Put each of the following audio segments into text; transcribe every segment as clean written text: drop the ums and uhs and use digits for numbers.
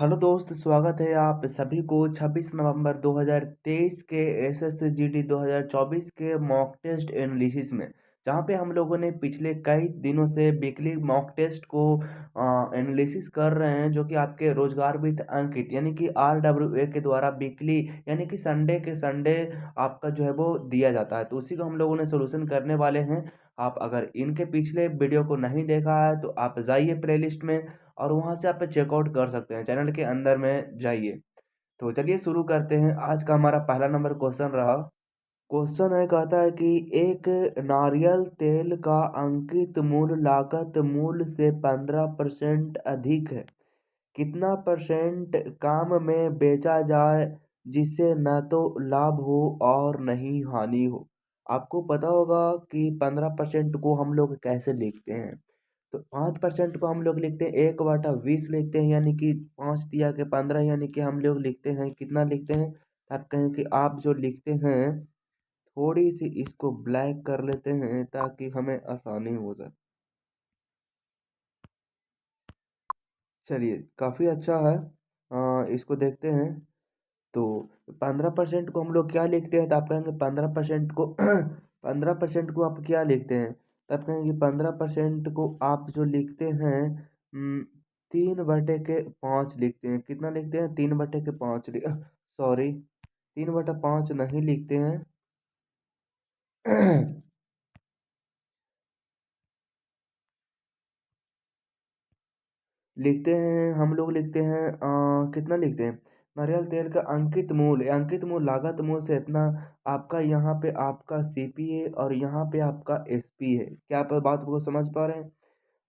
Hello दोस्त, स्वागत है आप सभी को 26 नवंबर 2023 के एसएसजीडी 2024 के मॉक टेस्ट एनालिसिस में। जहां पे हम लोगों ने पिछले कई दिनों से वीकली मॉक टेस्ट को एनालिसिस कर रहे हैं, जो कि आपके रोजगार विद अंकित यानी कि आरडब्ल्यूए के द्वारा वीकली यानी कि संडे के संडे आपका जो है वो दिया जाता है। तो उसी को हम लोगों ने सोल्यूशन करने वाले हैं। आप अगर इनके पिछले वीडियो को नहीं देखा है तो आप जाइए प्लेलिस्ट में और वहां से आप चेकआउट कर सकते हैं, चैनल के अंदर में जाइए। तो चलिए शुरू करते हैं। आज का हमारा पहला नंबर क्वेश्चन रहा। क्वेश्चन है, कहता है कि एक नारियल तेल का अंकित मूल्य लागत मूल्य से 15% अधिक है। कितना परसेंट काम में बेचा जाए जिससे न तो लाभ हो और नहीं हानि हो। आपको पता होगा कि 15% को हम लोग कैसे लिखते हैं। तो 5% को हम लोग लिखते हैं 1/20 लिखते हैं, यानी कि 5 दिया के 15, यानी कि हम लोग लिखते हैं कितना लिखते हैं। आप कहें कि आप जो लिखते हैं थोड़ी सी इसको ब्लैक कर लेते हैं ताकि हमें आसानी हो जाए। चलिए, काफ़ी अच्छा है। इसको देखते हैं। तो 15% को हम लोग क्या लिखते हैं, तो आप कहेंगे 15% को 15% को आप क्या लिखते हैं, तो आप कहेंगे 15% को आप जो लिखते हैं 3/5 लिखते हैं। कितना लिखते हैं? 3/5 सॉरी, 3/5 नहीं लिखते हैं। लिखते हैं, हम लोग लिखते हैं कितना लिखते हैं। नारियल तेल का अंकित मूल्य लागत मूल्य से इतना आपका यहाँ पे आपका सीपीए और यहाँ पे आपका एसपी है। क्या आप बात को समझ पा रहे हैं?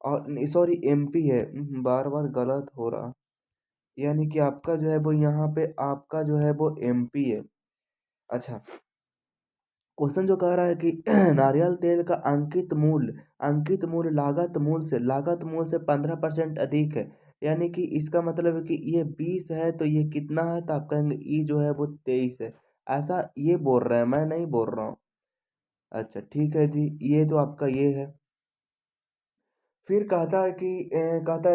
और सॉरी, एमपी है। बार बार गलत हो रहा। यानी कि आपका जो है वो यहाँ पे आपका जो है वो एमपी है। अच्छा, क्वेश्चन जो कह रहा है कि नारियल तेल का अंकित मूल्य लागत मूल्य से 15% अधिक है। यानी कि इसका मतलब है कि ये 20 है तो ये कितना है, तो आप कहेंगे ये जो है वो 23 है। ऐसा ये बोल रहे हैं, मैं नहीं बोल रहा हूँ। अच्छा ठीक है जी, ये तो आपका ये है। फिर कहता है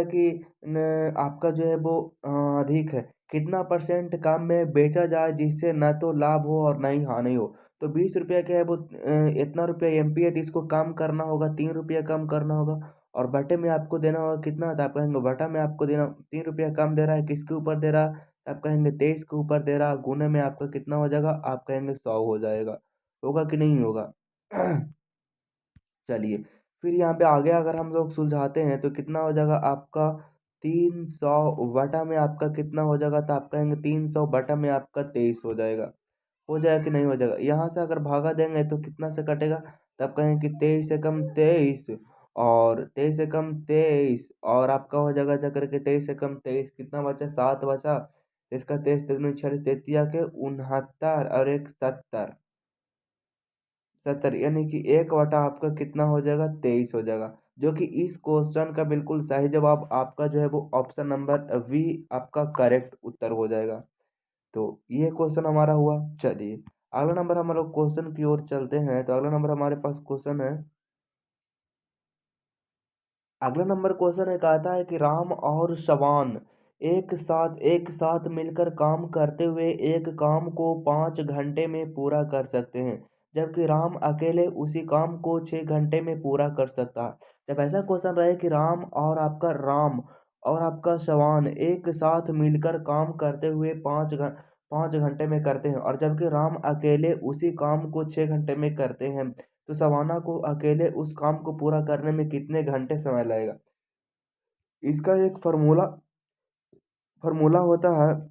कि आपका जो है वो अधिक है। कितना परसेंट काम में बेचा जाए जिससे न तो लाभ हो और न ही हानि हो। तो 20 रुपया क्या है वो इतना रुपया एमपी है, तो इसको कम करना होगा, 3 रुपया कम करना होगा। और बटे में आपको देना होगा कितना, तो आप कहेंगे बटा में आपको देना 3 रुपया कम दे रहा है, किसके ऊपर दे रहा है, आप कहेंगे 23 के ऊपर दे रहा है। गुने में आपका कितना हो जाएगा, आप कहेंगे 100 हो जाएगा। होगा कि नहीं होगा? चलिए, फिर यहाँ पे आगे अगर हम लोग सुलझाते हैं तो कितना हो जाएगा आपका 300 बटा में आपका कितना हो जाएगा, तो आप कहेंगे 300 बटा में आपका 23 हो जाएगा। हो जाएगा कि नहीं हो जाएगा? यहाँ से अगर भागा देंगे तो कितना से कटेगा, तब कहेंगे कि 23 से कम 23 और 23 से कम 23 और आपका हो जाएगा जाकर के 23 से कम 23 कितना बचा, 7 बचा। इसका 23 दूनी 6 33 के 69 और एक 70। 70 यानी कि 1/, आपका कितना हो जाएगा, 23 हो जाएगा। जो कि इस क्वेश्चन का बिल्कुल सही जवाब आपका जो है वो ऑप्शन नंबर बी आपका करेक्ट उत्तर हो जाएगा। तो ये क्वेश्चन हमारा हुआ। चलिए, अगला नंबर हम लोग क्वेश्चन की ओर चलते हैं। तो अगला नंबर हमारे पास क्वेश्चन है। अगला नंबर क्वेश्चन है, कहता है कि राम और शवान एक साथ मिलकर काम करते हुए एक काम को 5 घंटे में पूरा कर सकते हैं, जबकि राम अकेले उसी काम को 6 घंटे में पूरा कर सकता है। जब ऐसा क्वेश्चन रहे कि राम और आपका शवान एक साथ मिलकर काम करते हुए 5 घंटे में करते हैं, और जबकि राम अकेले उसी काम को 6 घंटे में करते हैं, तो सवाना को अकेले उस काम को पूरा करने में कितने घंटे समय लगेगा। इसका एक फॉर्मूला होता है।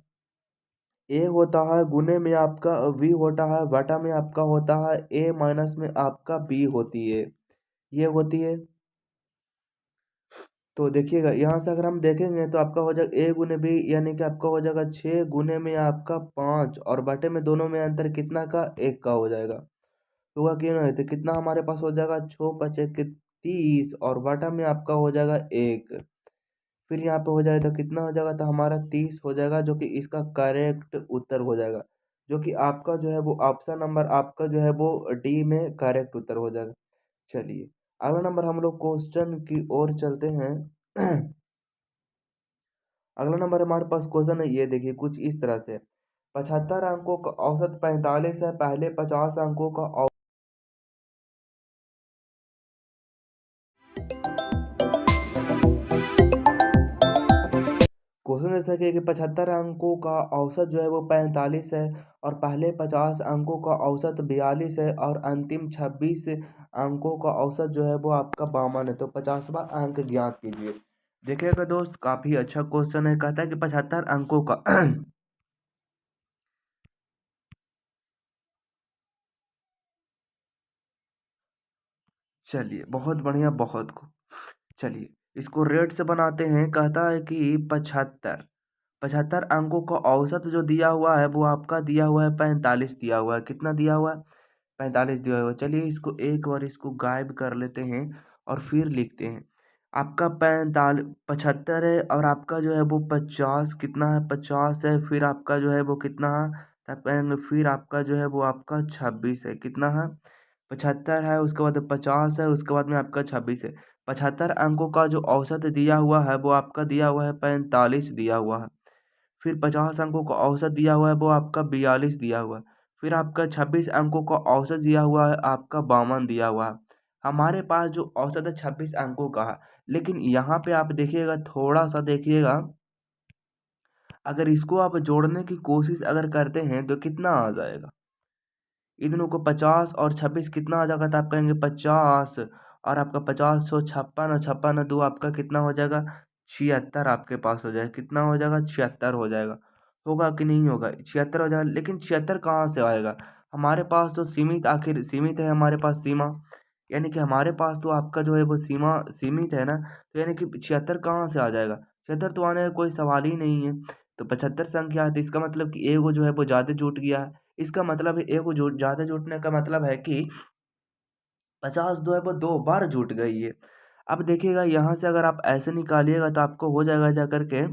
ए होता है गुने में आपका वी होता है, बटा में आपका होता है ए माइनस में आपका बी होती है, ये होती है। तो देखिएगा, यहाँ से अगर हम देखेंगे तो आपका हो जाएगा ए गुने बी, यानी कि आपका हो जाएगा 6 गुने में आपका 5 और बटे में दोनों में अंतर कितना का, 1 का हो जाएगा। तो हुआ क्यों नहीं, तो कितना हमारे पास हो जाएगा 6×5 के 30 और बटा में आपका हो जाएगा 1। फिर यहाँ पे हो जाए तो कितना हो जाएगा, तो हमारा 30 हो जाएगा, जो कि इसका करेक्ट उत्तर हो जाएगा। जो कि आपका जो है वो ऑप्शन नंबर आपका जो है वो डी में करेक्ट उत्तर हो जाएगा। चलिए, अगला नंबर हम लोग क्वेश्चन की ओर चलते हैं। अगला नंबर हमारे पास क्वेश्चन है, ये देखिए कुछ इस तरह से। 75 अंकों का औसत 45 है, पहले 50 अंकों का क्वेश्चन ऐसा कि 75 अंकों का औसत जो है वो 45 है, और पहले 50 अंकों का औसत 42 है, और अंतिम 26 अंकों का औसत जो है वो आपका 52 है। तो 50वां अंक ज्ञात कीजिए। देखिएगा दोस्त, काफ़ी अच्छा क्वेश्चन है। कहता है कि 75 अंकों का चलिए, बहुत बढ़िया, बहुत खूब। चलिए, इसको रेट से बनाते हैं। कहता है कि 75 अंकों का औसत जो दिया हुआ है वो आपका दिया हुआ है 45 दिया हुआ है। कितना दिया हुआ है? 45 दिया हुआ है। चलिए, इसको एक बार इसको गायब कर लेते हैं और फिर लिखते हैं। आपका 75 है, और आपका जो है वो 50 कितना है? 50 है। फिर आपका जो है वो कितना है? फिर आपका जो है वो आपका 26 है। कितना है? 75 है, उसके बाद 50 है, उसके बाद में आपका 26 है। 75 अंकों का जो औसत दिया हुआ है वो आपका दिया हुआ है 45 दिया हुआ है। फिर 50 अंकों का औसत दिया हुआ है वो आपका 42 दिया हुआ है। फिर आपका 26 अंकों का औसत दिया हुआ है आपका 52 दिया हुआ है। हमारे पास जो औसत है 26 अंकों का है। लेकिन यहाँ पे आप देखिएगा, थोड़ा सा देखिएगा, अगर इसको आप जोड़ने की कोशिश अगर करते हैं तो कितना आ जाएगा? इन दोनों को 50 और 26 कितना आ जाएगा? तो आप कहेंगे 50, और आपका 50 सौ छप्पन, और छप्पन और दो आपका कितना हो जाएगा? 76 आपके पास हो जाएगा। कितना हो जाएगा? 76 हो जाएगा। होगा कि नहीं होगा? 76 हो जाएगा। लेकिन 76 कहाँ से आएगा? हमारे पास तो सीमित, आखिर सीमित है हमारे पास सीमा, यानी कि हमारे पास तो आपका जो है वो सीमा सीमित है ना। तो यानी कि 76 कहाँ से आ जाएगा? 76 तो आने का कोई सवाल ही नहीं है। तो 75 संख्या है, तो इसका मतलब कि एगो जो है वो ज़्यादा जुट गया है। इसका मतलब है एगो जुट ज़्यादा जुटने का मतलब है कि 50 जो है वो 2 बार जुट गई है। अब देखिएगा, यहाँ से अगर आप ऐसे निकालिएगा तो आपको हो जाएगा जा करके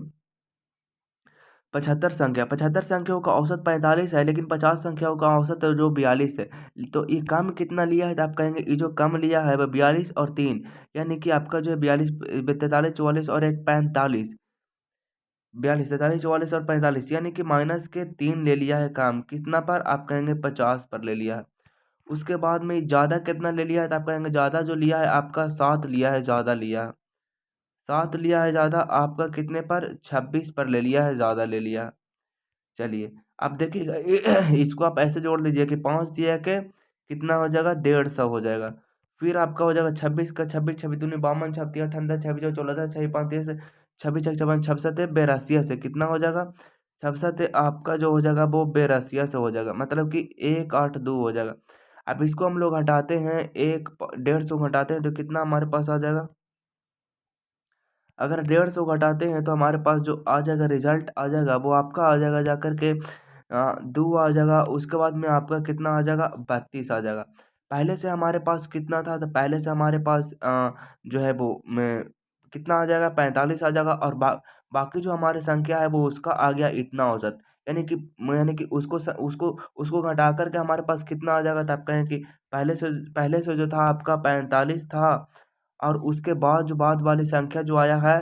75 संख्याओं का औसत 45 है, लेकिन 50 संख्याओं का औसत जो 42 है। तो ये कम कितना लिया है? तो आप कहेंगे ये जो कम लिया है वो 42 और 3, यानी कि आपका जो है 42, 43, 44 और एक 45, 42, 43, 44 और 45, यानी कि माइनस के 3 ले लिया है काम। कितना पर? आप कहेंगे 50 पर ले लिया है। उसके बाद में ज़्यादा कितना ले लिया है? तो आप कहेंगे ज़्यादा जो लिया है आपका 7 लिया है, ज़्यादा लिया है। 7 लिया है ज़्यादा, आपका कितने पर? 26 पर ले लिया है, ज़्यादा ले लिया है। चलिए, अब देखिएगा इसको आप ऐसे जोड़ लीजिए कि 5 दिया के कितना हो जाएगा? 150 हो जाएगा। फिर आपका हो जाएगा 26 का 26, 26 दूनी 52, 36 अट्ठानवे, 26 और 16, 26 5 30, 26 छक 56, 67 82 से कितना हो जाएगा? 67 आपका जो हो जाएगा वो 82 से हो जाएगा, मतलब कि 182 हो जाएगा। अब इसको हम लोग हटाते हैं, 150 घटाते हैं तो कितना हमारे पास आ जाएगा? अगर 150 घटाते हैं तो हमारे पास जो आ जाएगा रिजल्ट आ जाएगा वो आपका आ जाएगा जा कर के 2 आ जाएगा। उसके बाद में आपका कितना आ जाएगा? 32 आ जाएगा। पहले से हमारे पास कितना था? तो पहले से हमारे पास जो है वो में कितना आ जाएगा? 45 आ जाएगा, और बाकी जो हमारी संख्या है वो उसका आ गया इतना औसत। यानी कि उसको घटा कर के हमारे पास कितना आ जाएगा? तो आप कहें कि पहले से जो था आपका 45 था, और उसके बाद जो बाद वाली संख्या जो आया है,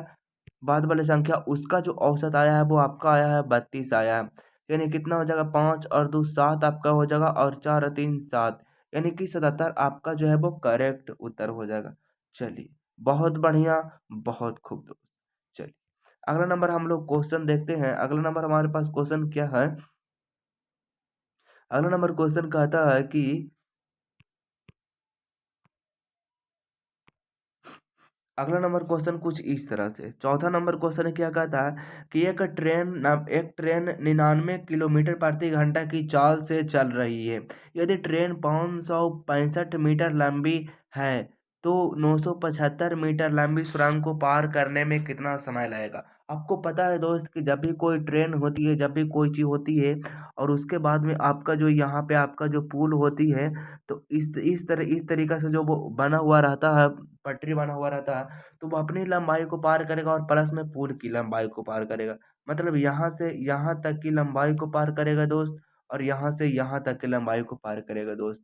बाद वाली संख्या उसका जो औसत आया है वो आपका आया है 32 आया है। यानी कितना हो जाएगा? 5 और 2 7 आपका हो जाएगा, और 4 और 3 7, यानी कि 77 आपका जो है वो करेक्ट उत्तर हो जाएगा। चलिए, बहुत बढ़िया, बहुत खूब दोस्त। चलिए, अगला नंबर हम लोग क्वेश्चन देखते हैं। अगला नंबर हमारे पास क्वेश्चन क्या है? अगला नंबर क्वेश्चन कहता है कि अगला नंबर क्वेश्चन कुछ इस तरह से। चौथा नंबर क्वेश्चन क्या कहता है कि एक ट्रेन 99 किलोमीटर प्रति घंटा की चाल से चल रही है। यदि ट्रेन 565 मीटर लंबी है तो 975 मीटर लंबी सुरंग को पार करने में कितना समय लगेगा? आपको पता है दोस्त कि जब भी कोई ट्रेन होती है, जब भी कोई चीज़ होती है, और उसके बाद में आपका जो यहाँ पे आपका जो पुल होती है, तो इस तरीक़ा से जो वो बना हुआ रहता है, पटरी बना हुआ रहता है, तो वो अपनी लंबाई को पार करेगा और प्लस में पुल की लंबाई को पार करेगा। मतलब यहाँ से यहाँ तक की लंबाई को पार करेगा दोस्त, और यहाँ से यहाँ तक की लंबाई को पार करेगा दोस्त।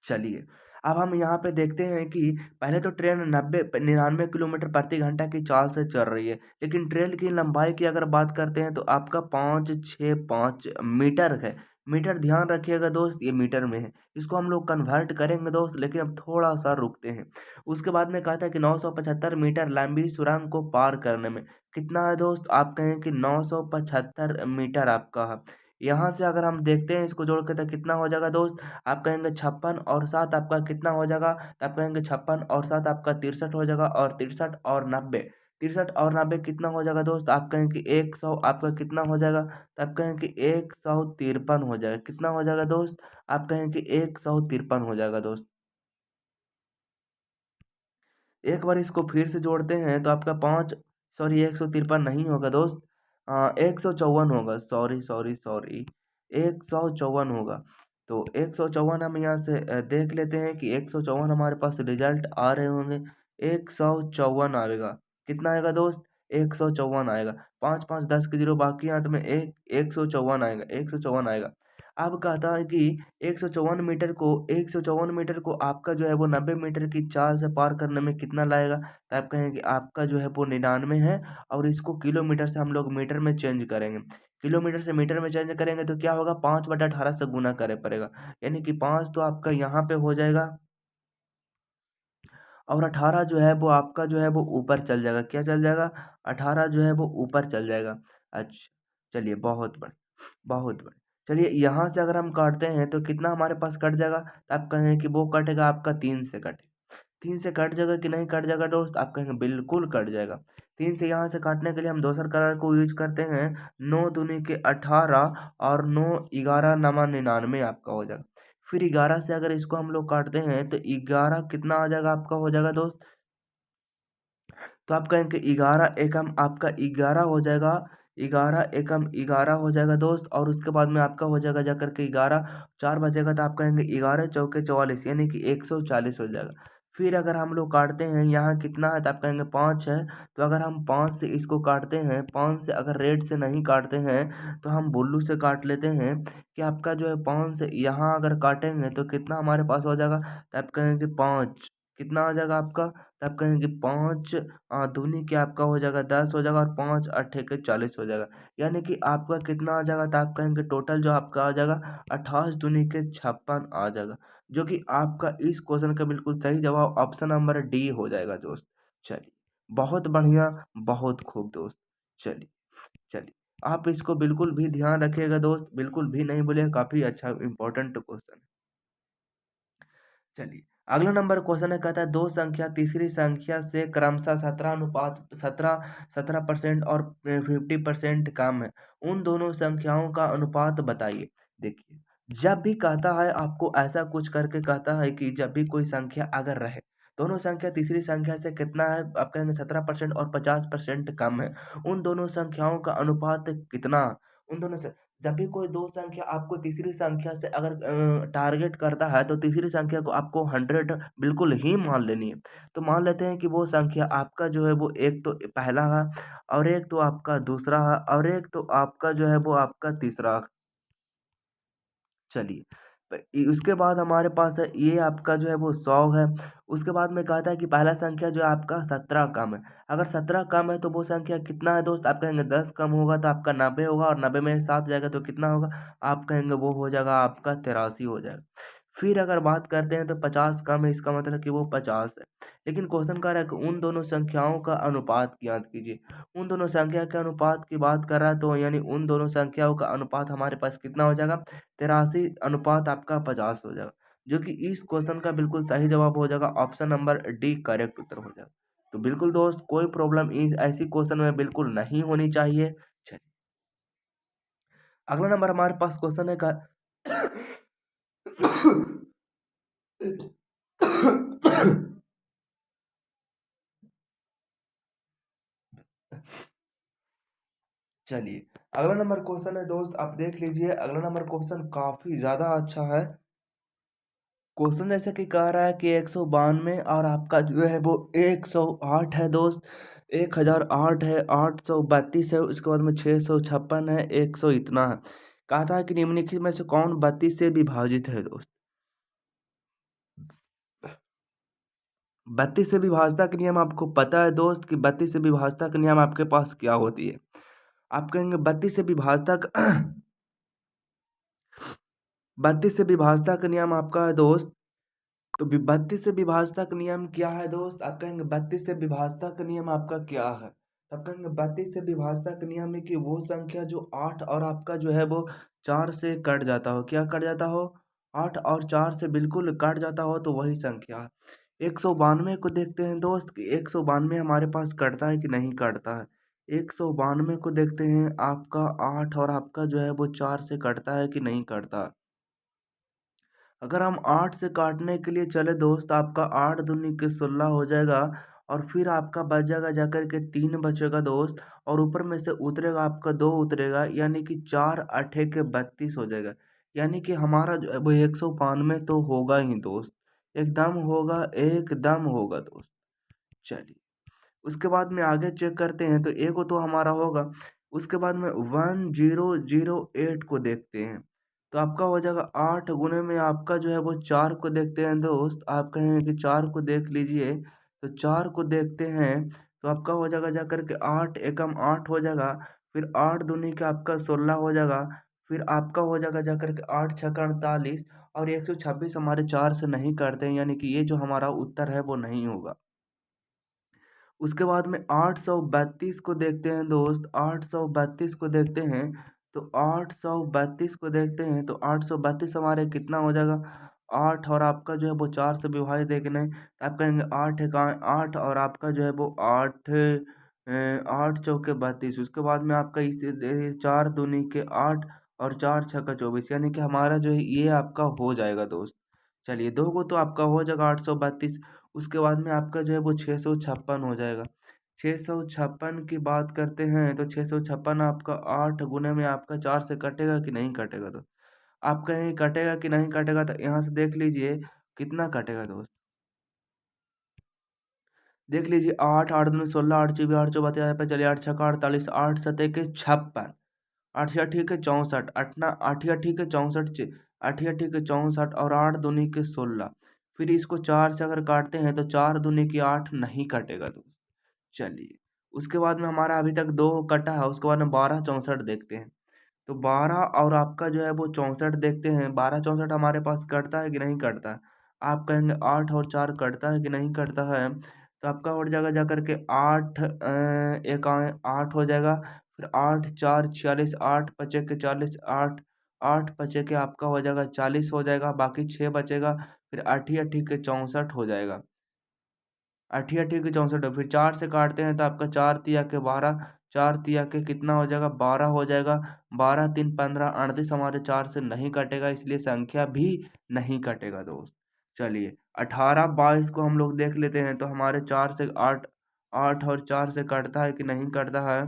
चलिए, अब हम यहाँ पे देखते हैं कि पहले तो ट्रेन 99 किलोमीटर प्रति घंटा की चाल से चल रही है, लेकिन ट्रेन की लंबाई की अगर बात करते हैं तो आपका 565 मीटर है। मीटर ध्यान रखिएगा दोस्त, ये मीटर में है। इसको हम लोग कन्वर्ट करेंगे दोस्त, लेकिन अब थोड़ा सा रुकते हैं। उसके बाद में कहता है कि 975 मीटर लंबी सुरंग को पार करने में कितना है दोस्त, आप कहें कि 975 मीटर आपका है। यहाँ से अगर हम देखते हैं इसको जोड़ के तो कितना हो जाएगा दोस्त, आप कहेंगे 56 और 7 आपका कितना हो जाएगा, तो आप कहेंगे 56 और 7 आपका 63 हो जाएगा, और 63 और 90, 63 और 90 कितना हो जाएगा दोस्त, आप कहें कि 100 आपका कितना हो जाएगा, तो आप कहें कि 153 हो जाएगा। कितना हो जाएगा दोस्त, आप कहें कि 153 हो जाएगा दोस्त। एक बार इसको फिर से जोड़ते हैं तो आपका 153 नहीं होगा दोस्त, 154 होगा, सॉरी 154 होगा। तो 154 हम यहाँ से देख लेते हैं कि 154 हमारे पास रिजल्ट आ रहे होंगे। 154 आएगा, कितना आएगा दोस्त, 154 आएगा। 5 5 10 के जीरो बाकी हैं, तो में 154 आएगा, 154 आएगा। अब कहता है कि 154 मीटर को आपका जो है वो 90 मीटर की चाल से पार करने में कितना लगेगा, तो आप कहें कि आपका जो है वो 99 है, और इसको किलोमीटर से हम लोग मीटर में चेंज करेंगे। किलोमीटर से मीटर में चेंज करेंगे तो क्या होगा, 5/18 से गुना करे पड़ेगा, यानी कि 5 तो आपका यहाँ पे हो जाएगा, और 18 जो है वो आपका जो है वो ऊपर चल जाएगा। क्या चल जाएगा, 18 जो है वो ऊपर चल जाएगा। अच्छा, चलिए बहुत बढ़िया, बहुत बढ़िया। चलिए यहाँ से अगर हम काटते हैं तो कितना हमारे पास कट जाएगा, तो आप कहें कि वो कटेगा आपका 3 से कटे। 3 से कट जाएगा कि नहीं कट जाएगा दोस्त, आप कहेंगे बिल्कुल कट जाएगा। 3 से यहाँ से काटने के लिए हम दूसर कलर को यूज करते हैं। 9 दूनी के 18 और 9 11 नमा 99 आपका हो जाएगा। फिर 11 से अगर इसको हम लोग काटते हैं तो 11 कितना आ जाएगा, आपका हो जाएगा दोस्त, तो आप कहेंगे 11 एकम आपका 11 हो जाएगा। 11 एकम 11 हो जाएगा दोस्त, और उसके बाद में आपका हो जाएगा जाकर के 11, 4 बचेगा, तो आप कहेंगे 11 चौके 44, यानी कि 140 हो जाएगा। फिर अगर हम लोग काटते हैं यहाँ कितना है, तो आप कहेंगे 5 है, तो अगर हम 5 से इसको काटते हैं, 5 से अगर रेड से नहीं काटते हैं तो हम ब्लू से काट लेते हैं, कि आपका जो है 5 से यहाँ अगर काटेंगे तो कितना हमारे पास हो जाएगा, तो आप कहेंगे 5, कितना आ जाएगा आपका, तो आप कहेंगे 5 दूनी क्या आपका हो जाएगा 10 हो जाएगा, और 5 अट्ठे के 40 हो जाएगा, यानी कि आपका कितना आ जाएगा, तो आप कहेंगे टोटल जो आपका आ जाएगा 28 दूनी के 56 आ जाएगा, जो कि आपका इस क्वेश्चन का बिल्कुल सही जवाब ऑप्शन नंबर डी हो जाएगा दोस्त। चलिए बहुत बढ़िया, बहुत खूब दोस्त। चलिए, चलिए आप इसको बिल्कुल भी ध्यान रखिएगा दोस्त, बिल्कुल भी नहीं बोलिएगा, काफ़ी अच्छा इंपॉर्टेंट क्वेश्चन है। चलिए अगला नंबर क्वेश्चन है, कहता है दो संख्या तीसरी संख्या से क्रमशः 17% और 50% कम है, उन दोनों संख्याओं का अनुपात बताइए। देखिए, जब भी कहता है आपको ऐसा कुछ करके कहता है कि जब भी कोई संख्या अगर रहे, दोनों संख्या तीसरी संख्या से कितना है, आप कहेंगे 17% और 50% कम है, उन दोनों संख्याओं का अनुपात कितना, उन दोनों से जब भी कोई दो संख्या आपको तीसरी संख्या से अगर टारगेट करता है तो तीसरी संख्या को आपको 100 बिल्कुल ही मान लेनी है। तो मान लेते हैं कि वो संख्या आपका जो है वो एक तो पहला है, और एक तो आपका दूसरा है, और एक तो आपका जो है वो आपका तीसरा है। चलिए, उसके बाद हमारे पास है ये आपका जो है वो 100 है। उसके बाद में कहता है कि पहला संख्या जो है आपका 17 कम है। अगर 17 कम है तो वो संख्या कितना है दोस्त, आप कहेंगे 10 कम होगा तो आपका 90 होगा, और 90 में 7 जाएगा तो कितना होगा, आप कहेंगे वो हो जाएगा आपका 83 हो जाएगा। फिर अगर बात करते हैं तो 50 कम है, इसका मतलब कि वो 50 है। लेकिन क्वेश्चन कह रहा है कि उन दोनों संख्याओं का अनुपात ज्ञात कीजिए। उन दोनों संख्या के अनुपात की बात कर रहा है, तो यानी उन दोनों संख्याओं का अनुपात हमारे पास कितना हो जाएगा, 83 अनुपात आपका 50 हो जाएगा, जो कि इस क्वेश्चन का बिल्कुल सही जवाब हो जाएगा, ऑप्शन नंबर डी करेक्ट उत्तर हो जाएगा। तो बिल्कुल दोस्त कोई प्रॉब्लम इस ऐसी क्वेश्चन में बिल्कुल नहीं होनी चाहिए। चलिए अगला नंबर हमारे पास क्वेश्चन है का चलिए अगला नंबर क्वेश्चन है दोस्त, आप देख लीजिए, अगला नंबर क्वेश्चन काफी ज्यादा अच्छा है। क्वेश्चन जैसे कि कह रहा है कि 192 और आपका जो है वो 108 है दोस्त, 1008 है, 832 है, उसके बाद में 656 है, 100 इतना है। कहा था कि निम्नलिखित में से कौन 32 से विभाजित है दोस्त। बत्तीस से विभाजता का नियम आपको पता है दोस्त कि बत्तीस से विभाजता का नियम आपके पास क्या होती है? आप कहेंगे बत्तीस से विभाजता का बत्तीस से विभाजता का नियम आपका है दोस्त। तो 32 से विभाजता का नियम क्या है दोस्त? आप कहेंगे 32 से विभाजता का नियम आपका क्या है? आप कहेंगे 32 से विभाजता का नियम है कि वो संख्या जो 8 और आपका जो है वो 4 से कट जाता हो। क्या कट जाता हो? 8 और 4 से बिल्कुल कट जाता हो तो वही संख्या है। 192 को देखते हैं दोस्त कि 192 हमारे पास कटता है कि नहीं कटता है। 192 को देखते हैं, आपका 8 और आपका जो है वो 4 से कटता है कि नहीं कटता। अगर हम 8 से काटने के लिए चले दोस्त, आपका 8 दूनी के 16 हो जाएगा और फिर आपका बच जाएगा जाकर के 3 बचेगा दोस्त, और ऊपर में से उतरेगा आपका 2 उतरेगा, यानी कि 4 अठे के 32 हो जाएगा। यानी कि हमारा जो है वो 192 तो होगा ही दोस्त, एकदम होगा दोस्त। चलिए, उसके बाद में आगे चेक करते हैं तो एक तो हमारा होगा। उसके बाद में 1008 को देखते हैं, तो आपका हो जाएगा 8 गुने में आपका जो है वो 4 को देखते हैं दोस्त। आप कहेंगे कि 4 को देख लीजिए, तो 4 को देखते हैं तो आपका हो जाएगा जाकर के 8 एकम 8 हो जाएगा, फिर 8 दूनी का आपका 16 हो जाएगा, फिर आपका हो जाएगा जाकर के 8 छक्का 48, और 126 हमारे 4 से नहीं करते हैं, यानी कि ये जो हमारा उत्तर है वो नहीं होगा। उसके बाद में 832 को देखते हैं दोस्त, 832 को देखते हैं, तो 832 को देखते हैं तो 832 हमारे कितना हो जाएगा? 8 और आपका जो है वो 4 से विभाजित है कि नहीं? तो आप कहेंगे 8 एका 8 और आपका जो है वो 8 8 चौके 32। उसके बाद में आपका इसे 4 दूनी के 8 और 4 छक्का 24, यानी कि हमारा जो है ये आपका हो जाएगा दोस्त। चलिए, 2 को तो आपका हो जाएगा 832। उसके बाद में आपका जो है वो 656 हो जाएगा। 656 की बात करते हैं तो 656 आपका 8 गुने में आपका 4 से कटेगा कि नहीं कटेगा? तो आप कहें कटेगा कि नहीं कटेगा, तो यहाँ से देख लीजिए कितना कटेगा दोस्त। देख लीजिए, 8 8 दूनी 16, 8 चौबीस 8 चौबा पे चलिए, 8 छक्का 48, 8 सते के 56, 8 ठीक है 64, अठना 8 ठीक है 64, 8 ठीक है 64 और 8 दूनी के 16। फिर इसको 4 से अगर काटते हैं तो 4 दूनी की 8 नहीं कटेगा दोस्त। चलिए, उसके बाद में हमारा अभी तक 2 कटा है, उसके बाद में 12 64 देखते हैं। तो 12 और आपका जो है वो 64 देखते हैं, 12 64 हमारे पास कटता है कि नहीं कटता है? आप कहेंगे 8 और 4 कटता है कि नहीं कटता है? तो आपका हो जाएगा जाकर के 8 एकाएँ 8 हो जाएगा, फिर 8 4 46, 8 पचे के 40, 8 8 पचे के आपका हो जाएगा 40 हो जाएगा, बाकी 6 बचेगा, फिर आठी आठी के 64 हो जाएगा। आठी आठी के 64 फिर 4 से काटते हैं तो आपका 4 तिया के 12, 4 तिया के कितना हो जाएगा? 12 हो जाएगा। 12 3 15 38 हमारे 4 से नहीं कटेगा, इसलिए संख्या भी नहीं कटेगा दोस्त। चलिए, 18 22 को हम लोग देख लेते हैं तो हमारे 4 से 8, 8 और 4 से कटता है कि नहीं कटता है?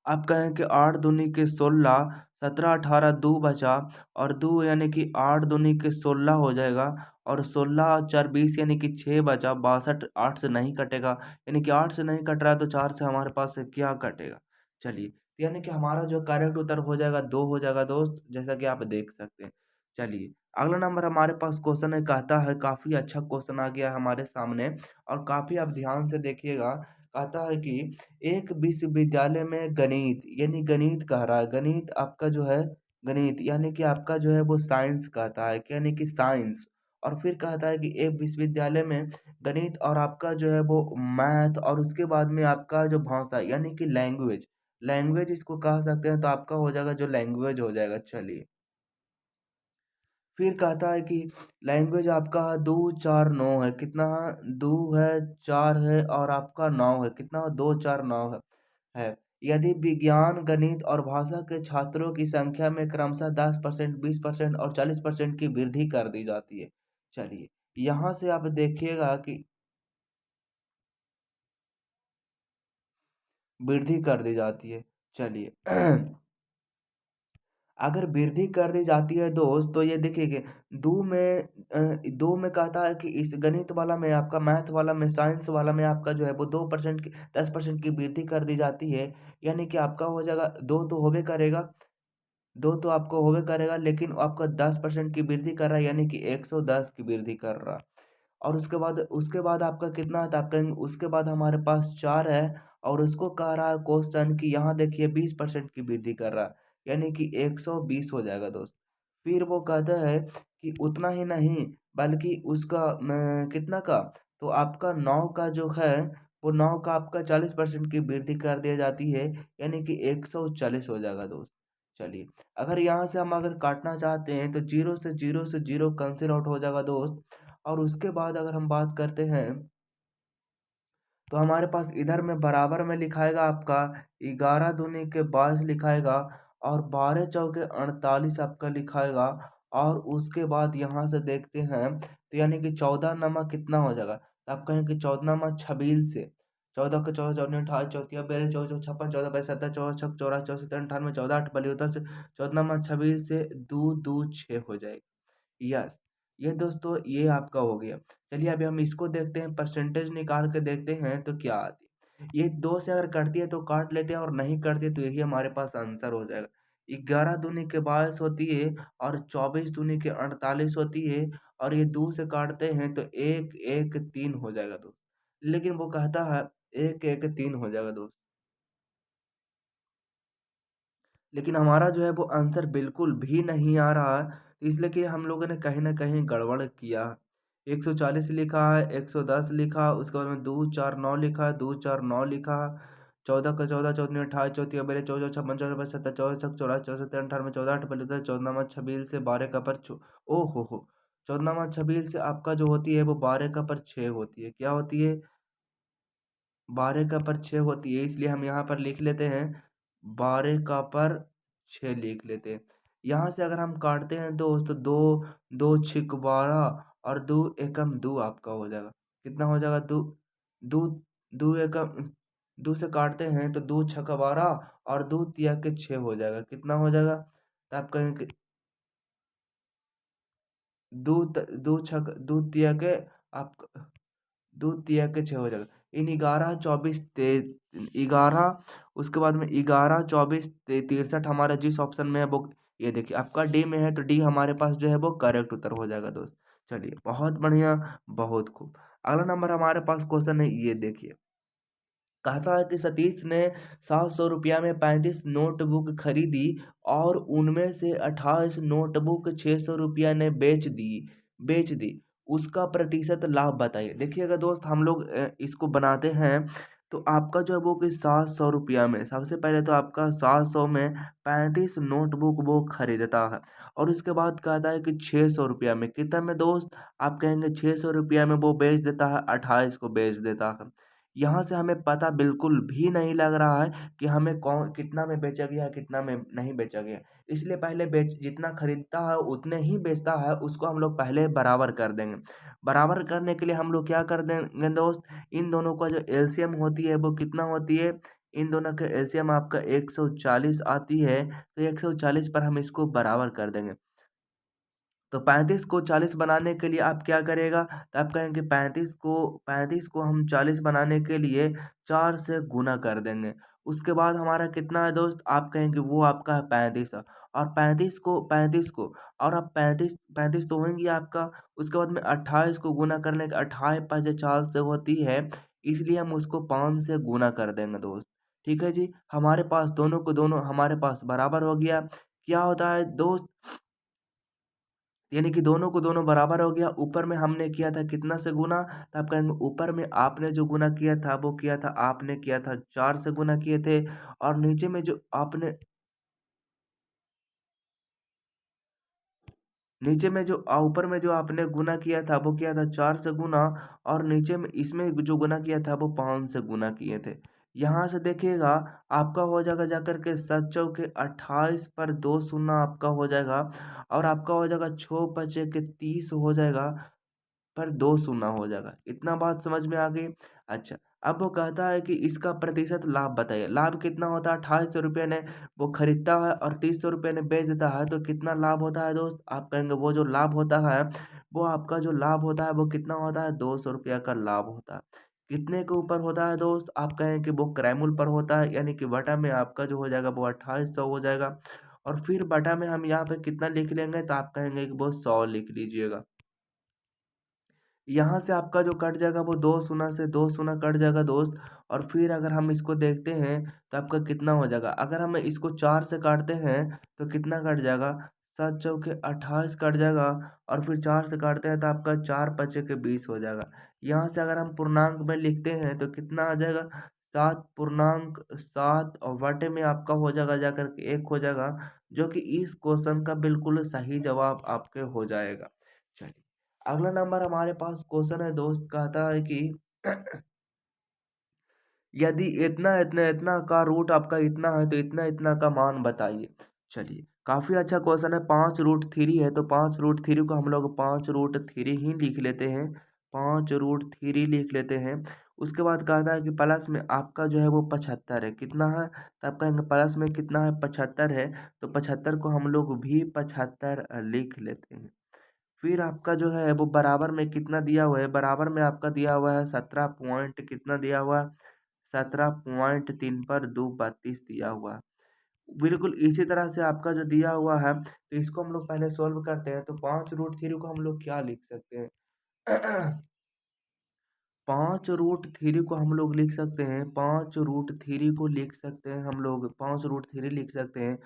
आप कहें कि 8 दूनी के 16, 17 18 2 बचा, और 2 यानी कि 8 दूनी के 16 हो जाएगा, और 16 और 4 20 यानी कि 6 बचा, 62 8 से नहीं कटेगा, यानी कि 8 से नहीं कट रहा है तो 4 से हमारे पास से क्या कटेगा? चलिए, यानी कि हमारा जो करेक्ट उत्तर हो जाएगा 2 हो जाएगा दोस्त, जैसा कि आप देख सकते हैं। चलिए, अगला नंबर हमारे पास क्वेश्चन है, कहता है काफ़ी अच्छा क्वेश्चन आ गया है हमारे सामने, और काफ़ी आप ध्यान से देखिएगा। कहता है कि एक विश्वविद्यालय में गणित, यानी गणित कह रहा है, गणित आपका जो है, गणित यानी कि आपका जो है वो साइंस कहता है, यानी कि साइंस। और फिर कहता है कि एक विश्वविद्यालय में गणित और आपका जो है वो मैथ, और उसके बाद में आपका जो भाषा यानी कि लैंग्वेज, लैंग्वेज इसको कह सकते हैं, तो आपका हो जाएगा जो लैंग्वेज हो जाएगा। चलिए, फिर कहता है कि लैंग्वेज आपका 2 4 9 है, कितना? 2 है, 4 है और आपका 9 है, कितना? 2 4 9 है। यदि विज्ञान गणित और भाषा के छात्रों की संख्या में क्रमशः 10% 20% और 40% की वृद्धि कर दी जाती है। चलिए, यहाँ से आप देखिएगा कि वृद्धि कर दी जाती है। चलिए, अगर वृद्धि कर दी जाती है दोस्त, तो ये देखिए कि 2 में कहता है कि इस गणित वाला में, आपका मैथ वाला में, साइंस वाला में आपका जो है वो 2% की 10% की वृद्धि कर दी जाती है, यानी कि आपका हो जाएगा 2 तो होबे करेगा, 2 तो आपको होबे करेगा, लेकिन आपका 10% की वृद्धि कर रहा है, यानी कि 110 की वृद्धि कर रहा। और उसके बाद आपका कितना है, तो आप कहेंगे उसके बाद हमारे पास 4 है, और उसको कह रहा है क्वेश्चन कि यहाँ देखिए 20% की वृद्धि कर रहा है, यानी कि 120 हो जाएगा दोस्त। फिर वो कहता है कि उतना ही नहीं, बल्कि उसका कितना का, तो आपका 9 का जो है, वो 9 का आपका 40% की वृद्धि कर दिया जाती है, यानी कि 140 हो जाएगा दोस्त। चलिए, अगर यहाँ से हम अगर काटना चाहते हैं तो जीरो कैंसिल आउट हो जाएगा दोस्त। और उसके बाद अगर हम बात करते हैं, तो हमारे पास इधर में बराबर में लिखाएगा आपका 11 दूनी के 22 लिखाएगा, और 12 चौके 48 आपका लिखाएगा। और उसके बाद यहाँ से देखते हैं, तो यानी कि 14 नमा कितना हो जाएगा, तो आप कहें कि 14 नमा 26 से, 14 के 14 14 अठारह चौथिया 42 चौदह 56 14 22 27 24 छक 84 64 98 14 8 बलियोता से 14 नमा 26 से दो दो 6 हो जाएगा। यस, ये दोस्तों ये आपका हो गया। चलिए अभी हम इसको देखते हैं, परसेंटेज निकाल के देखते हैं तो क्या आती है। ये 2 से अगर कटती है तो काट लेते हैं, और नहीं कटती है तो यही हमारे पास आंसर हो जाएगा। 11 दूनी के 22 होती है, और 24 दूनी के 48 होती है, और ये 2 से काटते हैं तो 1 1 3 हो जाएगा दोस्त। लेकिन वो कहता है 1 1 3 हो जाएगा दोस्त। लेकिन हमारा जो है वो आंसर बिल्कुल भी नहीं आ रहा है, इसलिए कि हम लोगों ने कहीं न कहीं गड़बड़ किया। 140 लिखा है, 110 लिखा, उसके बाद में 249 लिखा है, 249 लिखा, 14 का 14 चौदह 28 चौतीस बड़े 14 56 14 75 चौसठ चौरासी 64 98 14 8 बलुता 14 छबील से 12 का पर ओ हो 14 छबील से आपका जो होती है वो 12 का पर 6 होती है। क्या होती है? 12 का पर 6 होती है, इसलिए हम यहाँ पर लिख लेते हैं 12 का पर 6 लिख लेते हैं। यहाँ से अगर हम काटते हैं दोस्त, तो दो दो छिक 12, और दो एकम दो आपका हो जाएगा। कितना हो जाएगा? दो दो दो एकम दो से काटते हैं तो दो छक 12, और दो तिया के 6 हो जाएगा। कितना हो जाएगा? तो आप कहेंगे दो छक दो तिया के आप दूध दिया के 6 हो जाएगा। इन 11 24 11, उसके बाद में 11 24 63 हमारा जिस ऑप्शन में है वो, ये देखिए आपका डी में है, तो डी हमारे पास जो है वो करेक्ट उत्तर हो जाएगा दोस्त। चलिए बहुत बढ़िया, बहुत खूब। अगला नंबर हमारे पास क्वेश्चन है, ये देखिए। कहता है कि सतीश ने 700 रुपया में 35 नोटबुक खरीदी, और उनमें से 28 नोटबुक 600 रुपया ने बेच दी। उसका प्रतिशत लाभ बताइए। देखिएगा दोस्त, हम लोग इसको बनाते हैं, तो आपका जो है वो कि 700 रुपया में सबसे पहले तो आपका 700 में 35 नोटबुक वो खरीदता है, और उसके बाद कहता है कि 600 रुपया में कितना में दोस्त, आप कहेंगे 600 रुपया में वो बेच देता है, 28 को बेच देता है। यहाँ से हमें पता बिल्कुल भी नहीं लग रहा है कि हमें कौन कितना में बेचा गया, कितना में नहीं बेचा गया। इसलिए पहले बेच जितना खरीदता है उतने ही बेचता है, उसको हम लोग पहले बराबर कर देंगे। बराबर करने के लिए हम लोग क्या कर देंगे दोस्त, इन दोनों का जो एलसीएम होती है वो कितना होती है, इन दोनों का एलसीएम आपका 140 आती है, तो 140 पर हम इसको बराबर कर देंगे। तो 35 को 40 बनाने के लिए आप क्या करेगा, तो आप कहेंगे 35 को हम 40 बनाने के लिए 4 से गुना कर देंगे। उसके बाद हमारा कितना है दोस्त, आप कहेंगे वो आपका है 35 है, और 35 को और अब 35 तो होंगी आपका। उसके बाद में 28 को गुना कर लेंगे, 28 5 4 से होती है, इसलिए हम उसको 5 से गुना कर देंगे दोस्त। ठीक है जी, हमारे पास दोनों को दोनों हमारे पास बराबर हो गया। क्या होता है दोस्त, यानी कि दोनों को दोनों बराबर हो गया। ऊपर में हमने किया था कितना से गुना, तो आप कहेंगे ऊपर में आपने जो गुना किया था वो किया था, आपने किया था 4 से गुना किए थे, और नीचे में जो आपने नीचे में जो ऊपर में जो आपने गुना किया था वो किया था 4 से गुना, और नीचे में इसमें जो गुना किया था वो 5 से गुना किए थे। यहाँ से देखिएगा, आपका हो जाएगा जाकर के 7 चौके 28 पर 2 शून्य आपका हो जाएगा, और आपका हो जाएगा 6 पचे के 30 हो जाएगा, पर 2 शून्य हो जाएगा। इतना बात समझ में आ गई? अच्छा, अब वो कहता है कि इसका प्रतिशत लाभ बताइए। लाभ कितना होता है, 2800 रुपये ने वो खरीदता है और 30 रुपये ने बेच देता है, तो कितना लाभ होता है दोस्त? आप कहेंगे वो जो लाभ होता है, वो आपका जो लाभ होता है वो कितना होता है, 200 रुपया का लाभ होता है। कितने के ऊपर होता है दोस्त? आप कहें कि वो क्रैमुल पर होता है, यानी कि बटा में आपका जो हो जाएगा वो 2800 हो जाएगा, और फिर बटा में हम यहाँ पे कितना लिख लेंगे, तो आप कहेंगे कि वो 100 लिख लीजिएगा। यहाँ से आपका जो कट जाएगा वो 2 शून्य से 2 शून्य कट जाएगा दोस्त। और फिर अगर हम इसको देखते हैं तो आपका कितना हो जाएगा, अगर हम इसको 4 से काटते हैं तो कितना कट जाएगा, 7 चौके 28 कट जाएगा। और फिर 4 से काटते हैं तो आपका 4 पचे के 20 हो जाएगा। यहाँ से अगर हम पूर्णांक में लिखते हैं तो कितना आ जाएगा, 7 पूर्णांक 7 और बटे में आपका हो जाएगा जाकर के 1 हो जाएगा, जो कि इस क्वेश्चन का बिल्कुल सही जवाब आपके हो जाएगा। चलिए अगला नंबर हमारे पास क्वेश्चन है दोस्त, कहता है कि यदि इतना इतना इतना का रूट आपका इतना है तो इतना इतना का मान बताइए। चलिए काफ़ी अच्छा क्वेश्चन है, 5√3 है तो 5√3 को हम लोग 5√3 ही लिख लेते हैं, 5√3 लिख लेते हैं। उसके बाद कहता है कि प्लस में आपका जो है वो 75 है, कितना है, तो आप कहेंगे प्लस में कितना है, 75 है, तो 75 को हम लोग भी 75 लिख लेते हैं। फिर आपका जो है वो बराबर में कितना दिया हुआ है, बराबर में आपका दिया हुआ है 17 पॉइंट कितना दिया हुआ है, 17.3 पर 2 32 दिया हुआ है। बिल्कुल इसी तरह से आपका जो दिया हुआ है तो इसको हम लोग पहले सॉल्व करते हैं। तो 5√3 को हम लोग क्या लिख सकते हैं, 5√3 को हम लोग लिख सकते हैं, 5√3 को लिख सकते हैं हम लोग, 5√3 लिख सकते हैं।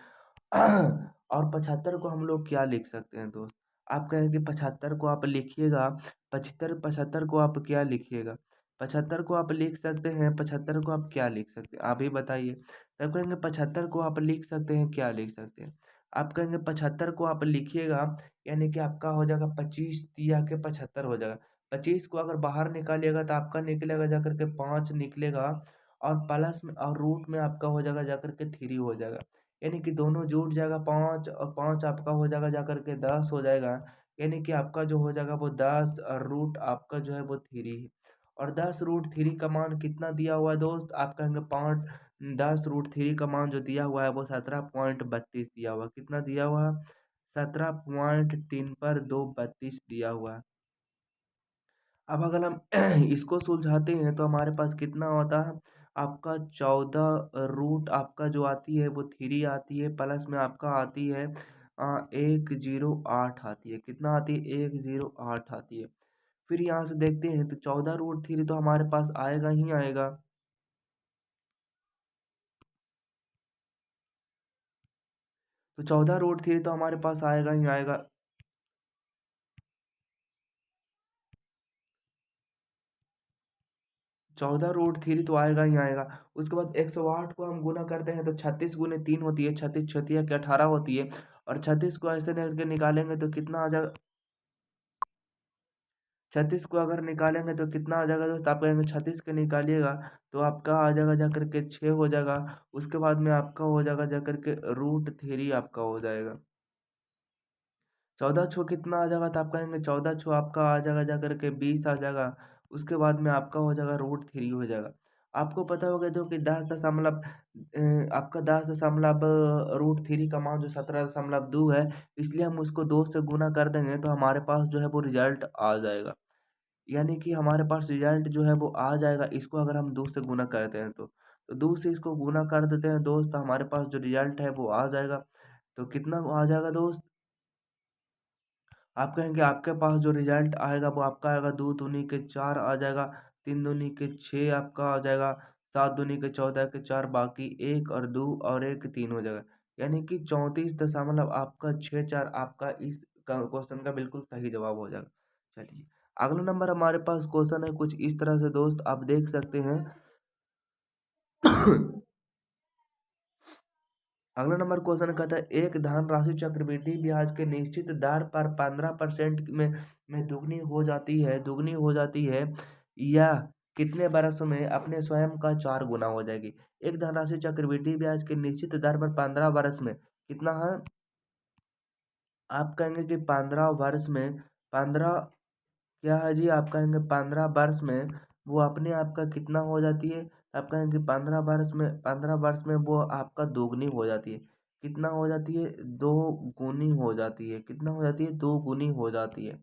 और 75 को हम लोग क्या लिख सकते हैं दोस्त, आप कहें कि 75 को आप लिखिएगा, 75 को आप क्या लिखिएगा, 75 को आप लिख सकते हैं, 75 को आप क्या लिख सकते हैं, आप ही बताइए। तब कहेंगे 75 को आप लिख सकते हैं, क्या लिख सकते हैं, आप कहेंगे 75 को आप लिखिएगा, यानी कि आपका हो जाएगा 25 तिया के 75 हो जाएगा। 25 को अगर बाहर निकालिएगा तो आपका निकलेगा जाकर के 5 निकलेगा, और प्लस में और रूट में आपका हो जाएगा जाकर के 3 हो जाएगा, यानी कि दोनों जुट जाएगा 5 और 5 आपका हो जाएगा जाकर के 10 हो जाएगा। यानी कि आपका जो हो जाएगा वो 10 और रूट आपका जो है वो 3 है। और 10√3 का मान कितना दिया हुआ है दोस्त, आप कहेंगे 5, 10√3 का मान जो दिया हुआ है वो 17.32 दिया हुआ है, कितना दिया हुआ है, 17.3 पर 2 32 दिया हुआ है। अब अगर हम इसको सुलझाते हैं तो हमारे पास कितना होता है, आपका 14 रूट आपका जो आती है वो 3 आती है, प्लस में आपका आती है 108 आती है, कितना आती है, 108 आती है। फिर यहाँ से देखते हैं तो 14√3 तो हमारे पास आएगा ही आएगा, तो 14√3 तो हमारे पास आएगा ही आएगा। 14√3 तो आएगा ही आएगा। उसके बाद 108 को हम गुना करते हैं तो 36 गुने 3 होती है, 36 छतिया के 18 होती है। और 36 को ऐसे करके निकालेंगे तो कितना आ जाएगा, 36 को अगर निकालेंगे तो कितना आ जाएगा दोस्त, आप कहेंगे 36 के निकालिएगा तो आपका आ जाएगा जाकर के 6 हो जाएगा। उसके बाद में आपका हो जाएगा जाकर के √3 आपका हो जाएगा। 14 छो कितना आ जाएगा, तो आप कहेंगे 14 छो आपका आ जाएगा जाकर के 20 आ जाएगा। उसके बाद में आपका हो जाएगा √3 हो जाएगा। आपको पता होगा जो कि 10 दशमलव आपका 10 दशमलव √3 का मान जो 17.2 है, इसलिए हम उसको 2 से गुना कर देंगे तो हमारे पास जो है वो रिजल्ट आ जाएगा। यानी कि हमारे पास रिजल्ट जो है वो आ जाएगा, इसको अगर हम 2 से गुना करते हैं तो 2 से इसको गुना कर देते हैं दोस्त, तो हमारे पास जो रिजल्ट है वो आ जाएगा। तो कितना आ जाएगा दोस्त, आप कहेंगे आपके पास जो रिजल्ट आएगा वो आपका आएगा, 2 दूनी के 4 आ जाएगा, 3 दूनी के 6 आपका आ जाएगा, 7 दूनी के 14 के 4, बाकी 1 और 2 और 1 3 हो जाएगा। यानी कि 34.64 आपका इस क्वेश्चन का बिल्कुल सही जवाब हो जाएगा। चलिए अगला नंबर हमारे पास क्वेश्चन है कुछ इस तरह से दोस्त, आप देख सकते हैं। अगला नंबर क्वेश्चन कहता है, एक धनराशि चक्रवृद्धि ब्याज के निश्चित दर पर 15% में दुगनी हो जाती है, या कितने बरसों में अपने स्वयं का 4 गुना हो जाएगी। एक धनराशि चक्रवृद्धि ब्याज के निश्चित दर पर 15 वर्ष में कितना है, आप कहेंगे कि 15 वर्ष में, 15 क्या है जी, आप कहेंगे 15 वर्ष में वो अपने आप का कितना हो जाती है, आप कहेंगे 15 वर्ष में वो आपका दोगुनी हो जाती है, कितना हो जाती है, 2 गुनी हो जाती है, कितना हो जाती है, 2 गुनी हो जाती है।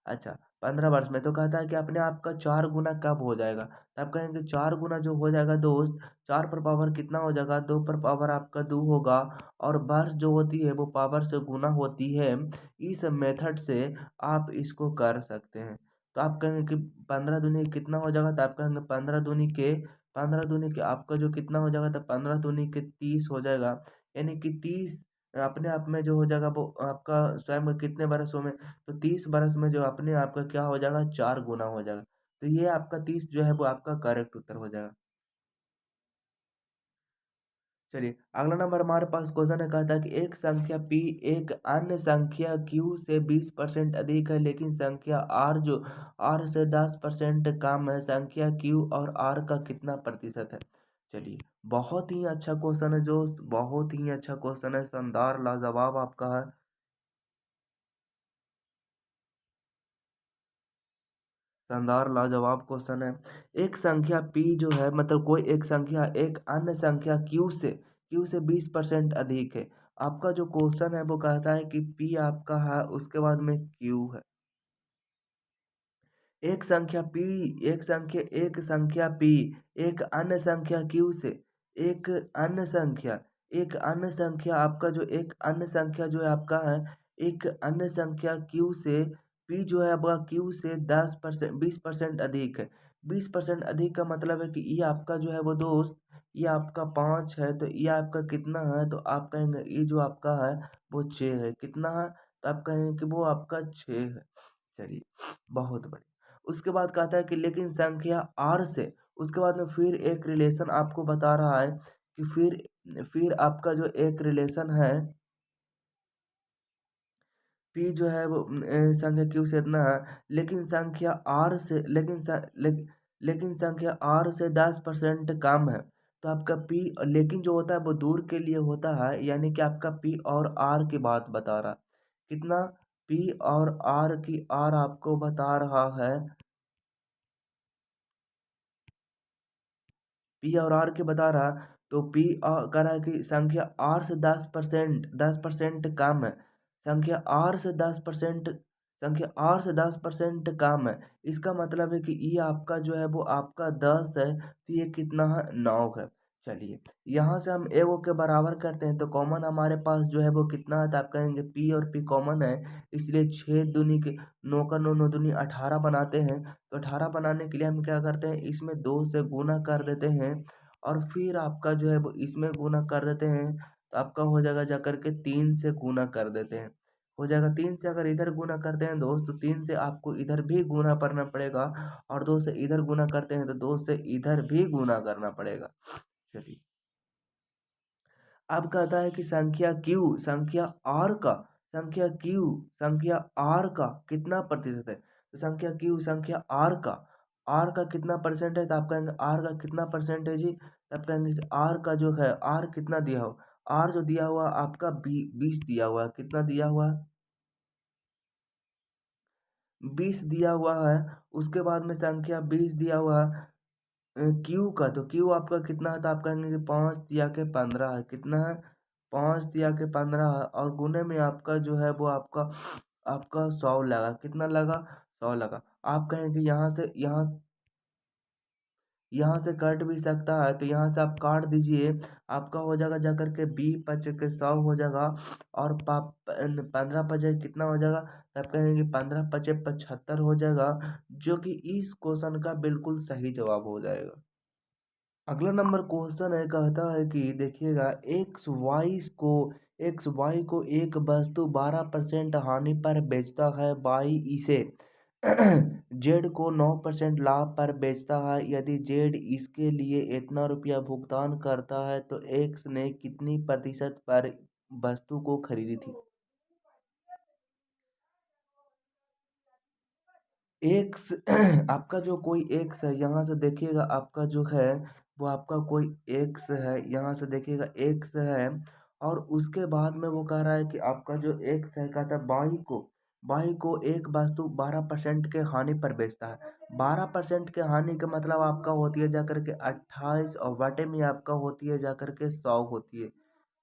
अच्छा 15 वर्ष में तो कहता है कि अपने आप का 4 गुना कब हो जाएगा, तो आप कहेंगे 4 गुना जो हो जाएगा दोस्त, 4 पर पावर कितना हो जाएगा, 2 पर पावर आपका 2 होगा, और वर्ष जो होती है वो पावर से गुना होती है। इस मेथड से आप इसको कर सकते हैं। तो आप कहेंगे कि 15 दूनी कितना हो जाएगा, तो आप कहेंगे 15 दूनी के आपका जो कितना हो जाएगा, तो 15 दूनी के 30 हो जाएगा। यानी कि 30 अपने आप में जो हो जाएगा वो आपका स्वयं कितने बरसों में, तो 30 बरस में जो अपने आप का क्या हो जाएगा, 4 गुना हो जाएगा। तो ये आपका 30 जो है वो आपका करेक्ट उत्तर हो जाएगा। चलिए, अगला नंबर हमारे पास क्वेश्चन है, कहता है कि एक संख्या p एक अन्य संख्या q से 20% अधिक है, लेकिन संख्या r जो r से 10% कम है, संख्या q और r का कितना प्रतिशत है। चलिए, बहुत ही अच्छा क्वेश्चन है, जो बहुत ही अच्छा क्वेश्चन है, शानदार लाजवाब आपका है। शानदार लाजवाब क्वेश्चन है। एक संख्या p जो है, मतलब कोई एक संख्या एक अन्य संख्या q से 20% अधिक है। आपका जो क्वेश्चन है वो कहता है कि p आपका है, उसके बाद में q है। एक संख्या p एक अन्य संख्या q से एक अन्य संख्या आपका जो एक अन्य संख्या जो है आपका है, एक अन्य संख्या q से p जो है आपका q से 10% 20% अधिक है। 20% अधिक का मतलब है कि ये आपका जो है वो दोस्त, ये आपका 5 है, तो ये आपका कितना है, तो आप कहेंगे ये जो आपका है वो 6 है। कितना है, तो आप कहेंगे कि वो आपका 6 है। चलिए, बहुत बढ़िया। उसके बाद कहता है कि लेकिन संख्या r से, उसके बाद में फिर एक रिलेशन आपको बता रहा है कि फिर आपका जो एक रिलेशन है, p जो है वो संख्या q से इतना है, लेकिन संख्या r से लेकिन संख्या r से 10% कम है। तो आपका p, लेकिन जो होता है वो दूर के लिए होता है, यानी कि आपका p और r की बात बता रहा है। कितना, p और r की, r आपको बता रहा है, पी और आर के बता रहा, तो पी कह रहा है कि संख्या आर से 10% कम है। संख्या आर से 10% संख्या आर से 10% कम है। इसका मतलब है कि ये आपका जो है वो आपका 10 है, तो ये कितना है, 9 है। चलिए, यहाँ से हम एगो के बराबर करते हैं, तो कॉमन हमारे पास जो है वो कितना है, तो आप कहेंगे पी और पी कॉमन है, इसलिए 6 दूनी के 9 का 9 9 दूनी 18 बनाते हैं। तो 18 बनाने के लिए हम क्या करते हैं, इसमें 2 से गुना कर देते हैं, और फिर आपका जो है वो इसमें गुना कर देते हैं, तो आपका हो जाएगा जाकर के 3 से गुना कर देते हैं। हो जाएगा 3 से, अगर इधर गुना करते हैं दोस्त, तो 3 से आपको इधर भी गुना करना पड़ेगा, और 2 से इधर गुना करते हैं तो 2 से इधर भी गुना करना पड़ेगा। चलिए, अब कहता है कि संख्या क्यू संख्या आर का कितना प्रतिशत है। तो संख्या का कितना परसेंट है, तो आप कहेंगे आर का कितना परसेंट है जी, तब कहेंगे कि आर का जो है, आर कितना दिया हो, आर जो दिया हुआ आपका 20 दिया हुआ है। कितना दिया हुआ है, 20 दिया हुआ है। उसके बाद में संख्या 20 दिया हुआ है क्यू का, तो क्यू आपका कितना है, तो आप कहेंगे कि 5 दिया के 15 है। कितना है, 5 दिया के 15 है, और गुने में आपका जो है वो आपका आपका 100 लगा। कितना लगा, 100 लगा। आप कहेंगे यहाँ से कट भी सकता है, तो यहाँ से आप काट दीजिए, आपका हो जाएगा जाकर के 20 पचे के 100 हो जाएगा, और 15 पचे कितना हो जाएगा, तो आप कहेंगे 15 पचे 75 हो जाएगा, जो कि इस क्वेश्चन का बिल्कुल सही जवाब हो जाएगा। अगला नंबर क्वेश्चन है, कहता है कि देखिएगा, एक्स वाई को एक वस्तु 12% हानि पर बेचता है, वाई इसे जेड को 9% लाभ पर बेचता है। यदि जेड इसके लिए इतना रुपया भुगतान करता है, तो एक्स ने कितनी प्रतिशत पर वस्तु को खरीदी थी। एक्स आपका जो कोई एक्स है, यहाँ से देखिएगा आपका जो है वो आपका कोई एक्स है, यहाँ से देखिएगा एक्स है, और उसके बाद में वो कह रहा है कि आपका जो एक्स है, कहता है बाई को एक वस्तु 12% के हानि पर बेचता है। 12% के हानि का मतलब आपका होती है जाकर के 28, और बटे में आपका होती है जाकर के 100 होती है।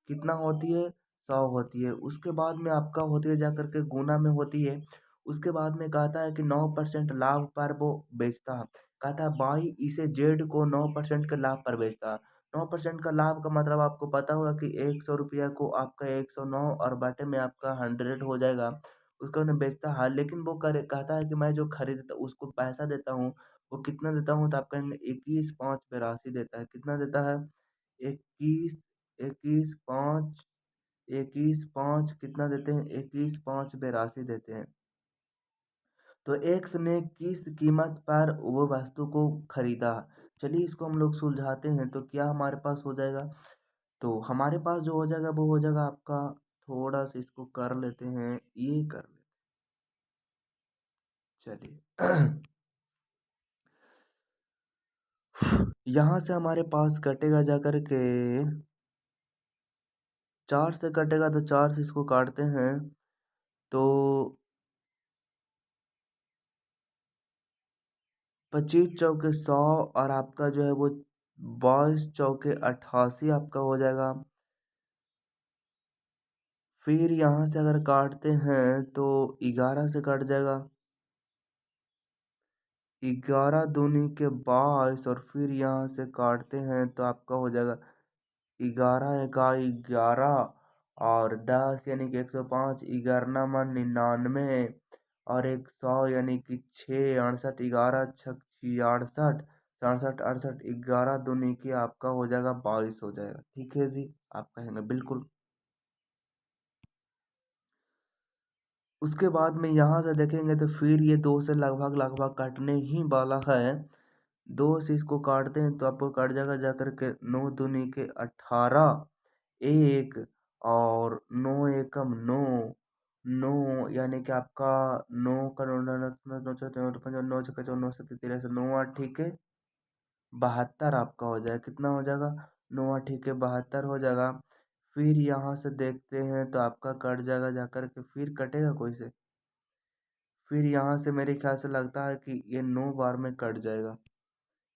कितना होती है, 100 होती है। उसके बाद में आपका होती है जाकर के गुना में होती है। उसके बाद में कहता है कि 9% लाभ पर वो बेचता है। कहता है बाई इसे जेड को 9% के लाभ पर बेचता है। 9% का लाभ का मतलब आपको पता होगा कि 100 रुपया को आपका 109, और बटे में आपका 100 हो जाएगा। उसको ना बेचता है, लेकिन वो करे कहता है कि मैं जो खरीदता उसको पैसा देता हूँ, वो कितना देता हूँ तो आप कहेंगे 21,582 देता है। कितना देता है? 21 21,5 21,5 कितना देते हैं? 21,582 देते हैं। तो एक्स ने किस कीमत पर वो वस्तु को खरीदा? चलिए इसको हम लोग सुलझाते हैं। तो क्या हमारे पास हो जाएगा? तो हमारे पास जो हो जाएगा वो हो जाएगा आपका, थोड़ा सा इसको कर लेते हैं, ये कर लेते चलिए। यहाँ से हमारे पास कटेगा जा कर के 4 से कटेगा, तो 4 से इसको काटते हैं तो 25 चौके 100 और आपका जो है वो 22 चौके 88 आपका हो जाएगा। फिर यहाँ से अगर काटते हैं तो 11 से कट जाएगा, 11 दूनी के 22 और फिर यहाँ से काटते हैं तो आपका हो जाएगा 11 एका 11 और 10 यानी कि 105, 11 99 और 100 यानी कि 6 68, 11 छक 68, 67 68, 11 दूनी की आपका हो जाएगा 22 हो जाएगा। ठीक है जी, आप कहेंगे बिल्कुल। उसके बाद में यहाँ से देखेंगे तो फिर ये 2 से लगभग लगभग कटने ही वाला है। 2 से इसको काटते हैं तो आपको कट जाएगा जा कर के 9 दूनी के 18, 1 और 9 एकम 9, 9 यानी कि आपका 9 का 9 9 9 9 9 छक्का 9 सत्ते 13 9 8 ठीक है 72 आपका हो जाएगा। कितना हो जाएगा? 9 8 ठीक है 72 हो जाएगा। फिर यहाँ से देखते हैं तो आपका कट जाएगा जा कर के, फिर कटेगा कोई से? फिर यहाँ से मेरे ख्याल से लगता है कि ये 9 बार में कट जाएगा।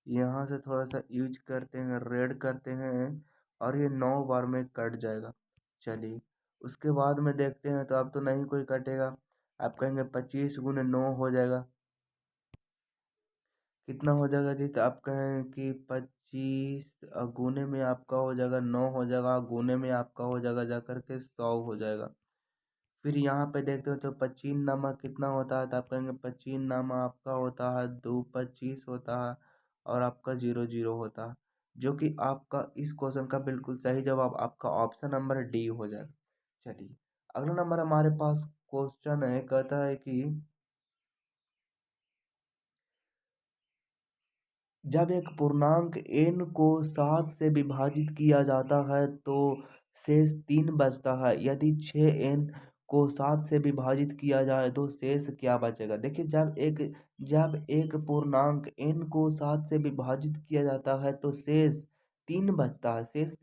यहाँ से थोड़ा सा यूज करते हैं, रेड करते हैं और ये 9 बार में कट जाएगा। चलिए उसके बाद में देखते हैं तो अब तो नहीं कोई कटेगा। आप कहेंगे 25 गुने 9 हो जाएगा। कितना हो जाएगा जी? तो आप कहें कि 25 गुने में आपका हो जाएगा 9 हो जाएगा, गुने में आपका हो जाएगा जा कर के 100 हो जाएगा। फिर यहाँ पे देखते हो तो 25 नामा कितना होता है? तो आप कहेंगे 25 नामा आपका होता है 2 25 होता है और आपका 00 होता है, जो कि आपका इस क्वेश्चन का बिल्कुल सही जवाब आपका ऑप्शन नंबर डी हो जाएगा। चलिए अगला नंबर हमारे पास क्वेश्चन है, कहता है कि जब एक पूर्णांक n को 7 से विभाजित किया जाता है तो शेष 3 बचता है। यदि 6n को 7 से विभाजित किया जाए तो शेष क्या बचेगा? देखिए जब एक पूर्णांक n को 7 से विभाजित किया जाता है तो शेष 3 बचता है। शेष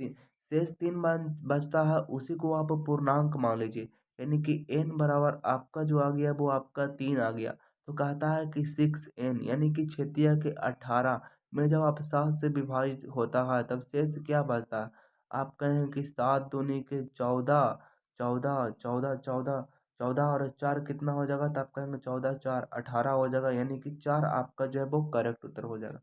तीन बचता है, उसी को आप पूर्णांक मान लीजिए। यानी कि n बराबर आपका जो आ गया वो आपका 3 आ गया। तो कहता है कि 6n यानी कि छेदिया के 18 में जब आप 7 से विभाजित होता है तब शेष क्या बचता है? आप कहें कि 7 दूनी के 14, 14 14 14 14 और 4 कितना हो जाएगा? तो आप कहेंगे 14 4 18 हो जाएगा, यानी कि 4 आपका जो है वो करेक्ट उत्तर हो जाएगा।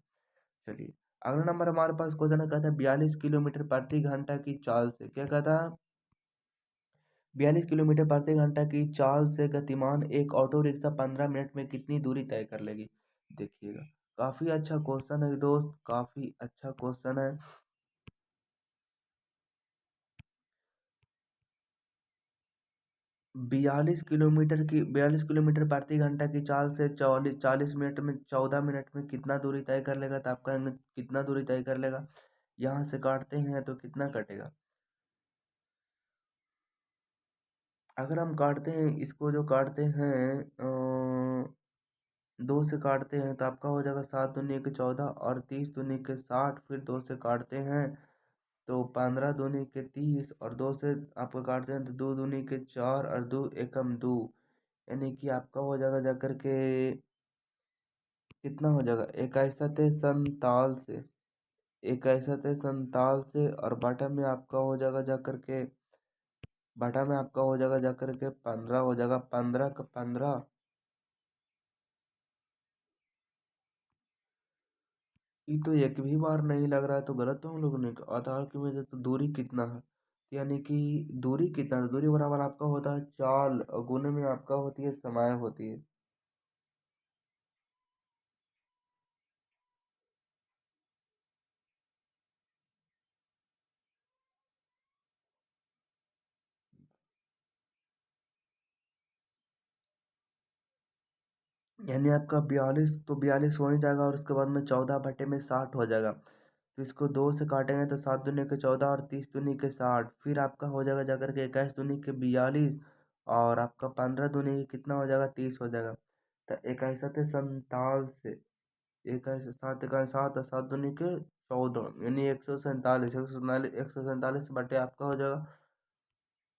चलिए अगला नंबर हमारे पास क्वेश्चन है, कहता है 42 किलोमीटर प्रति घंटा की चाल से, क्या कहता है? 42 किलोमीटर प्रति घंटा की चाल से गतिमान एक ऑटो रिक्शा 15 मिनट में कितनी दूरी तय कर लेगी? देखिएगा काफी अच्छा क्वेश्चन है दोस्त, काफी अच्छा क्वेश्चन है। 42 किलोमीटर प्रति घंटा की चाल से 40 मिनट में 14 मिनट में कितना दूरी तय कर लेगा? तो आप कहेंगे कितना दूरी तय कर लेगा? यहाँ से काटते हैं तो कितना कटेगा? अगर हम काटते हैं इसको, जो काटते हैं 2 से काटते हैं तो आपका हो जाएगा 7 दूनी के 14 और 30 दूनी के 60, फिर 2 से काटते हैं तो 15 दूनी के 30 और 2 से आपका काटते हैं तो 2 दूनी के 4 और 2 एकम 2, यानी कि आपका हो जाएगा जाकर के कितना हो जाएगा? 21 और बाटा में आपका हो जाएगा जाकर के, बाटा में आपका हो जाएगा जाकर के 15 हो जाएगा, 15 का 15। ये तो एक भी बार नहीं लग रहा है, तो गलत तो हम लोगों ने, आधार की वजह तो दूरी कितना है? यानी कि दूरी कितना है? दूरी बराबर आपका होता है चाल और गुने में आपका होती है समय होती है। यानी आपका 42 तो 42 हो ही जाएगा और उसके बाद में 14/60 हो जाएगा। तो इसको 2 से काटेंगे तो 7 दूनी के 14 और 30 दूनी के 60, फिर आपका हो जाएगा जाकर के 21 दूनी के 42 और आपका 15 दूनी के कितना हो जाएगा 30 हो जाएगा। तो 21 सत्ते 47, 21 7 21 7 और 7 दूनी के 14 यानी 147, 147, 147 बटे आपका हो जाएगा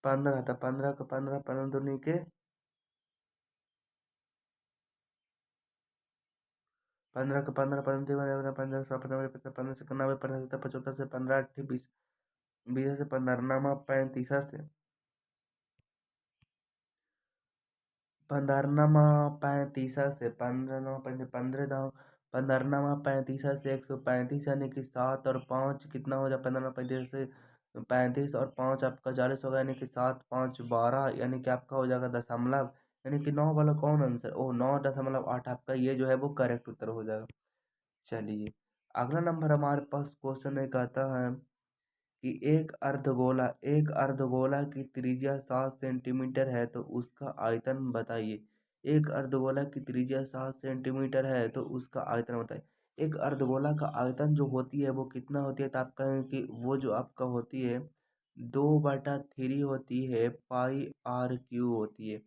15। था 15 का 15, 15 दूनी के 15 का 15, 15 15 15 15 15 15 से 90 15 75 से 15 8 20, 20 से 15 नामा 35 से पंद्रहनमा 35 से 15 पंद्रह दाव 15 35 से 135 यानी कि 7 और 5 कितना हो जाए 15 35 से 35 और 5 आपका 40 होगा यानी कि 7 5 12 यानी कि आपका हो जाएगा दशमलव। यानी कि 9 वाला कौन आंसर, ओ 9.8 आपका ये जो है वो करेक्ट उत्तर हो जाएगा। चलिए अगला नंबर हमारे पास क्वेश्चन एक आता है कि एक अर्धगोला की त्रिज्या 7 सेंटीमीटर है तो उसका आयतन बताइए। एक अर्धगोला की त्रिज्या 7 सेंटीमीटर है तो उसका आयतन बताइए। एक अर्धगोला का आयतन जो होती है वो कितना होती है, तो आप कहें कि वो जो आपका होती है 2/3 होती है πr³ होती है।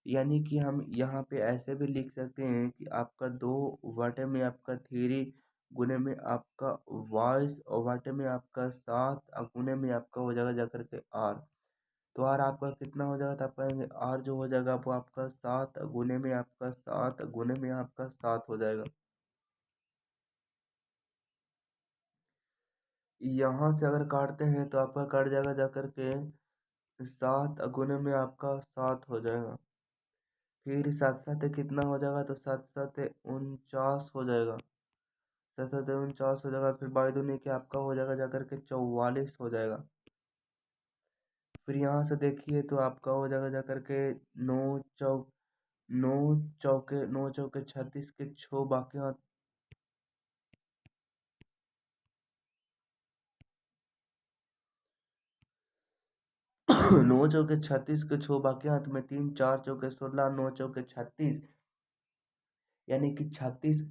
यानी कि हम यहाँ पे ऐसे भी लिख सकते हैं कि आपका 2/3 गुने में आपका वॉइस और वाटे में आपका 7 और गुने में आपका हो जाएगा जाकर के आर। तो आर आपका कितना हो जाएगा, तो आप कहेंगे आर जो हो जाएगा वो आपका 7 गुने में आपका 7 गुने में आपका 7 हो जाएगा। यहाँ से अगर काटते हैं तो आपका कट जाएगा जाकर के 7 गुने में आपका 7 हो जाएगा। फिर 7 7 कितना हो जाएगा, तो 7 7 49 हो जाएगा। 7 7 49 हो जाएगा। फिर बाई दूनी के आपका हो जाएगा जाकर के 44 हो जाएगा। फिर यहाँ से देखिए तो आपका हो जाएगा जाकर के नौ चौक नौ नौ चौके 36 के छो बाकी हाथ 9 चौके 36 के छो बाकी हाथ में 3 4 चौके 16 9 चौके 36 यानी कि 36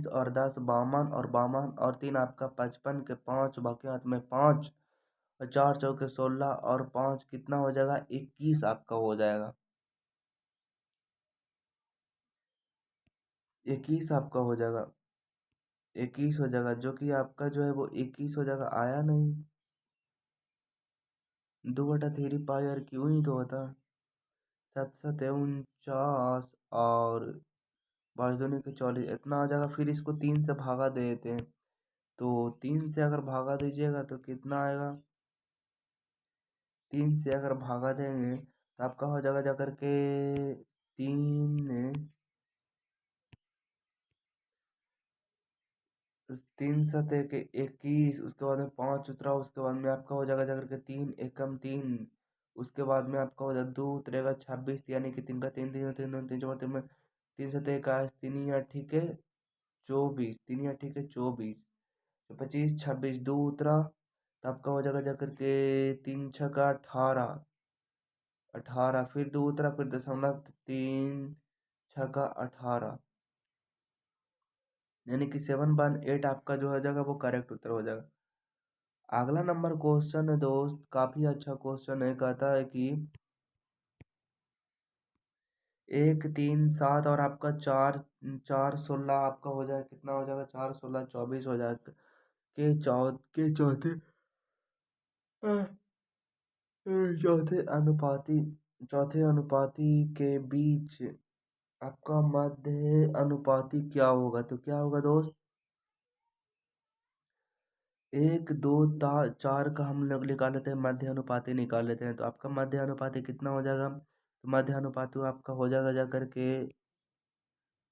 और 10 52 और 52 और 3 आपका 55 के 5 बाकी हाथ में 5 और 4 चौके 16 और 5 कितना हो जाएगा 21 आपका हो जाएगा। 21 आपका हो जाएगा। 21 हो जाएगा जो कि आपका जो है वो 21 हो जाएगा, आया नहीं। 2/3 पाई और क्यों ही तो होता। 7 7 49 और 22 के 44 इतना आ जाएगा। फिर इसको 3 से भागा दे देते हैं तो 3 से अगर भागा दीजिएगा तो कितना आएगा। 3 से अगर भागा देंगे तो आपका हो जाएगा जाकर के 3 3 7 21 उसके बाद में 5 उतरा उसके बाद में आपका हो जाएगा जाकर के 3 एकम 3 उसके बाद में आपका हो जाएगा 2 उतरेगा 26 यानी कि 3 का 3 3 3 3 4 में 3 7 21 3 या ठीक है 24 3 या ठीक है 24 तो 25 26 2 उतरा तो आपका हो जाएगा जाकर के 3 6 का 18 18 फिर 2 उतरा फिर दशमलव 3 6 का 18 यानी कि 7/8 आपका जो हो जाएगा वो करेक्ट उत्तर हो जाएगा। अगला नंबर क्वेश्चन है दोस्त, काफी अच्छा क्वेश्चन है। कहता है कि 1 3 7 और आपका 4 4 16 आपका हो जाएगा कितना हो जाएगा 4 16 24 हो जाएगा के चौथे अनुपाति चौथे अनुपाति के बीच आपका मध्य अनुपाति क्या होगा, तो क्या होगा दोस्त। 1 2 4 का हम लोग निकाल लेते हैं, मध्य अनुपाति निकाल लेते हैं तो आपका मध्य अनुपाति कितना हो जाएगा, तो मध्य अनुपाति आपका हो जाएगा जा करके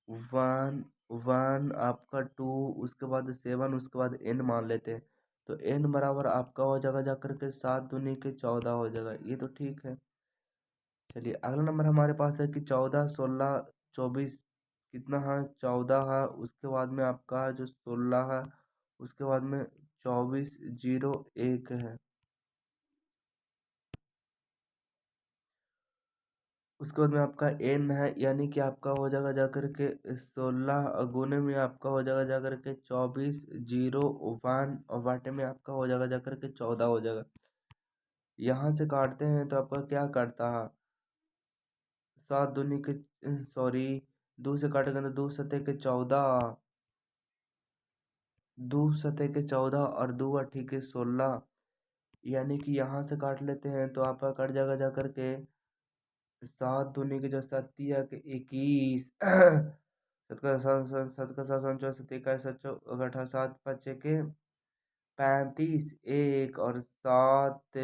1 1 आपका 2 उसके बाद 7 उसके बाद n मान लेते हैं तो n बराबर आपका हो जाएगा जाकर के 7 दूनी के 14 हो जाएगा। ये तो ठीक है। चलिए अगला नंबर हमारे पास है कि 14, 16, 24 कितना है, 14 है। उसके बाद में आपका जो 16 है, उसके बाद में 24, 0, 1 है। उसके बाद में आपका n है, यानी कि आपका हो जाएगा जाकर के 16 गुने में आपका हो जाएगा जाकर के 24, 0, 1 और बाटे में आपका हो जाएगा जाकर के 14 हो जाएगा। यहाँ से काटते हैं तो आपका क्या काटता है, 7 दूनी के सॉरी, 2 से काटेंगे तो 2 सते के 14, 2 सते के 14 और 2 अठी के 16, यानी कि यहाँ से काट लेते हैं तो आपका कट जाएगा जाकर के 7 दूनी के जो 7 या के 21 सत का सात सात सात का सात सात चौसठ सत्ती का सत चौ अठारह 7 5 के 35 एक और 7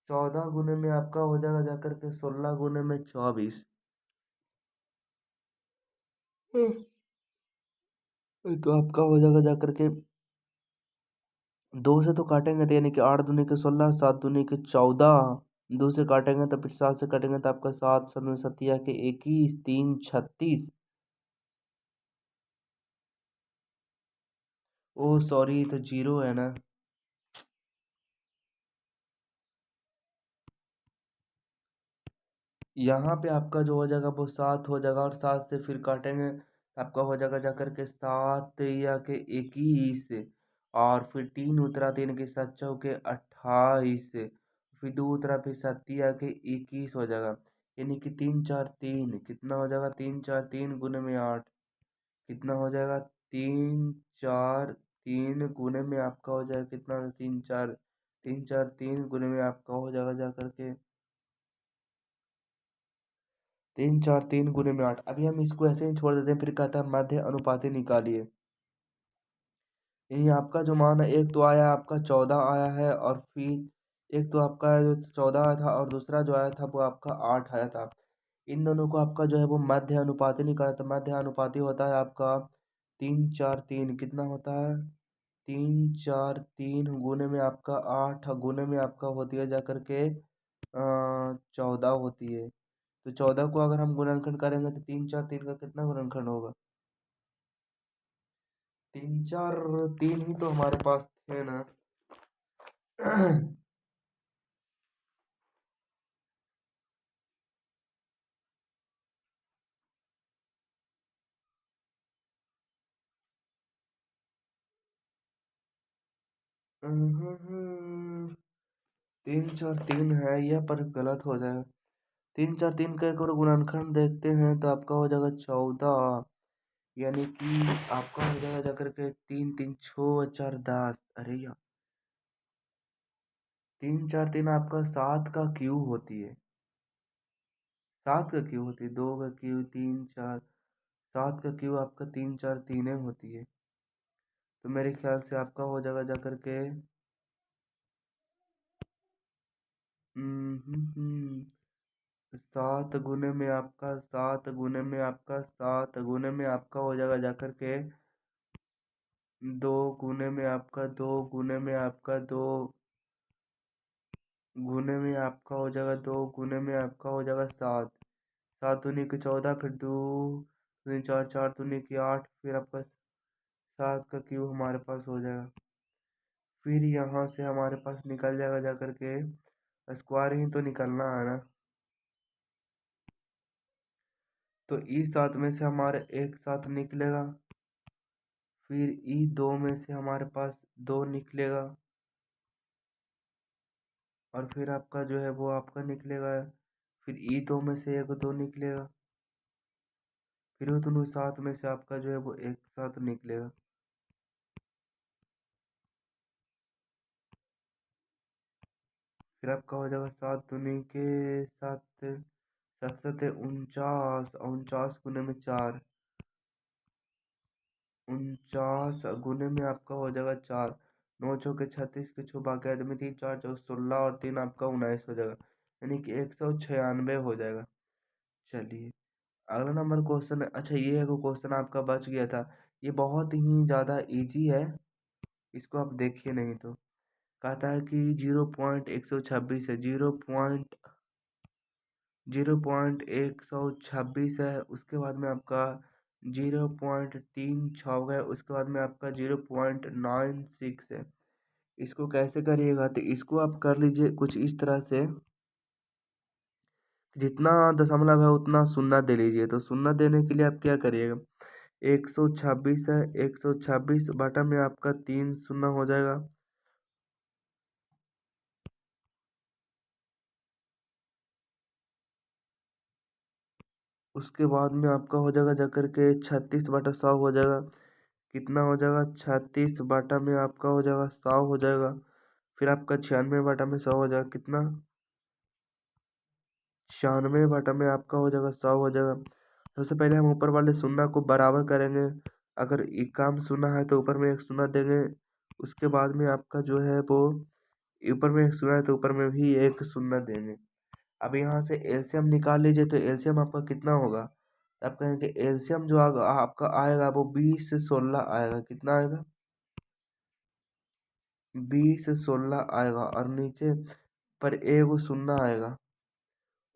14 गुने में आपका हो जाएगा जाकर के 16 गुने में 24। तो आपका हो जाएगा जाकर के 2 से तो काटेंगे तो यानी कि 8 दूनी के 16, 7 दूनी के 14, 2 से काटेंगे तो फिर 7 से काटेंगे तो आपका 7 7 के 21, 3 36। ओ सॉरी, तो जीरो है ना। यहाँ पे आपका जो हो जाएगा वो 7 हो जाएगा और 7 से फिर काटेंगे तो आपका हो जाएगा जाकर के 7 या के 21 और फिर 3 उतरा, 3 के 7 चौके 28, फिर 2 उतरा, फिर 7 या के 21 हो जाएगा। यानी कि 3 4 3 कितना हो जाएगा, 3 4 3 गुने में 8 कितना हो जाएगा, 3 4 3 गुने में आपका हो जाएगा कितना, 3 4 गुने में आपका हो जाएगा जाकर के 3 4 3 गुने में 8। अभी हम इसको ऐसे ही छोड़ देते हैं, फिर कहता है मध्य अनुपाती निकालिए। यानी आपका जो मान है, एक तो आया आपका 14 आया है और फिर एक तो आपका जो 14 आया था और दूसरा जो आया था वो आपका 8 आया था। इन दोनों को आपका जो है वो मध्य अनुपाती निकाला, तो मध्य अनुपाती होता है आपका 3 4 3 कितना होता है, 3 4 3 गुने में आपका 8 गुने में आपका होती है जाकर के 14 होती है। तो 14 को अगर हम गुणनखंड करेंगे तो 3 4 3 का कितना गुणनखंड होगा, 3 4 3 ही तो हमारे पास है ना। तीन चार तीन है यह, पर गलत हो जाएगा। 3 4 3 का एक और गुणनखंड देखते हैं तो आपका हो जाएगा 14, यानी कि आपका हो जाएगा जाकर के 3 3 6 4 10। अरे यार, 3 4 3 आपका 7 का क्यूब होती है, 7 का क्यूब होती है, 2 का क्यूब 3 4, 7 का क्यूब आपका 3 4 3 होती है। तो मेरे ख्याल से आपका हो जाएगा जाकर के 7 गुने में आपका हो जाएगा जाकर के 2 गुने में आपका 2 गुने में आपका हो जाएगा 2 गुने में आपका हो जाएगा 7। 7 दूनी के 14, फिर 2 दूनी 4, 4 दूनी के 8, फिर आपका 7 का क्यूब हमारे पास हो जाएगा। फिर यहाँ से हमारे पास निकल जाएगा जाकर के स्क्वायर ही तो निकलना है ना। तो ई 7 में से हमारे एक 7 निकलेगा, फिर ई 2 में से हमारे पास 2 निकलेगा और फिर आपका जो है वो आपका निकलेगा, फिर ई 2 में से एक 2 निकलेगा, फिर वो दोनों 7 में से आपका जो है वो एक 7 निकलेगा। फिर आपका हो जाएगा 7 दूनी के 7, 7 7 49, 49 गुने में 4, 49 गुने में आपका हो जाएगा 4। 9 चौके 36 के छः भागे आदमी 3 4 चौके 16 और 3 आपका 19 हो जाएगा, यानी कि 196 हो जाएगा। चलिए अगला नंबर क्वेश्चन है, अच्छा ये है, क्वेश्चन आपका बच गया था। ये बहुत ही ज़्यादा इजी है, इसको आप देखिए नहीं तो। कहता है कि 0.126 है, 0.126 है, उसके बाद में आपका 0.36 है, उसके बाद में आपका 0.96 है। इसको कैसे करिएगा, तो इसको आप कर लीजिए कुछ इस तरह से, जितना दशमलव है उतना शून्य दे लीजिए। तो शून्य देने के लिए आप क्या करिएगा, 126 है, 126 बटा में आपका 3 शून्य हो जाएगा। उसके बाद में आपका हो जाएगा जाकर के 36/100 हो जाएगा। कितना हो जाएगा, 36 बटा में आपका हो जाएगा 100 हो जाएगा। फिर आपका 96 बटा में 100 हो जाएगा, कितना, 96 बटा में आपका हो जाएगा 100 हो जाएगा। सबसे पहले हम ऊपर वाले शून्य को बराबर करेंगे। अगर एक काम शून्य है तो ऊपर में एक शून्य देंगे। उसके बाद में आपका जो है वो, ऊपर में एक शून्य है तो ऊपर में भी एक शून्य देंगे। अब यहाँ से एलसीएम निकाल लीजिए, तो एलसीएम आपका कितना होगा, तो आप कहेंगे एलसीएम जो आपका आएगा वो 20 से 16 आएगा। कितना आएगा, 20 से 16 आएगा, और नीचे पर एक शून्य आएगा।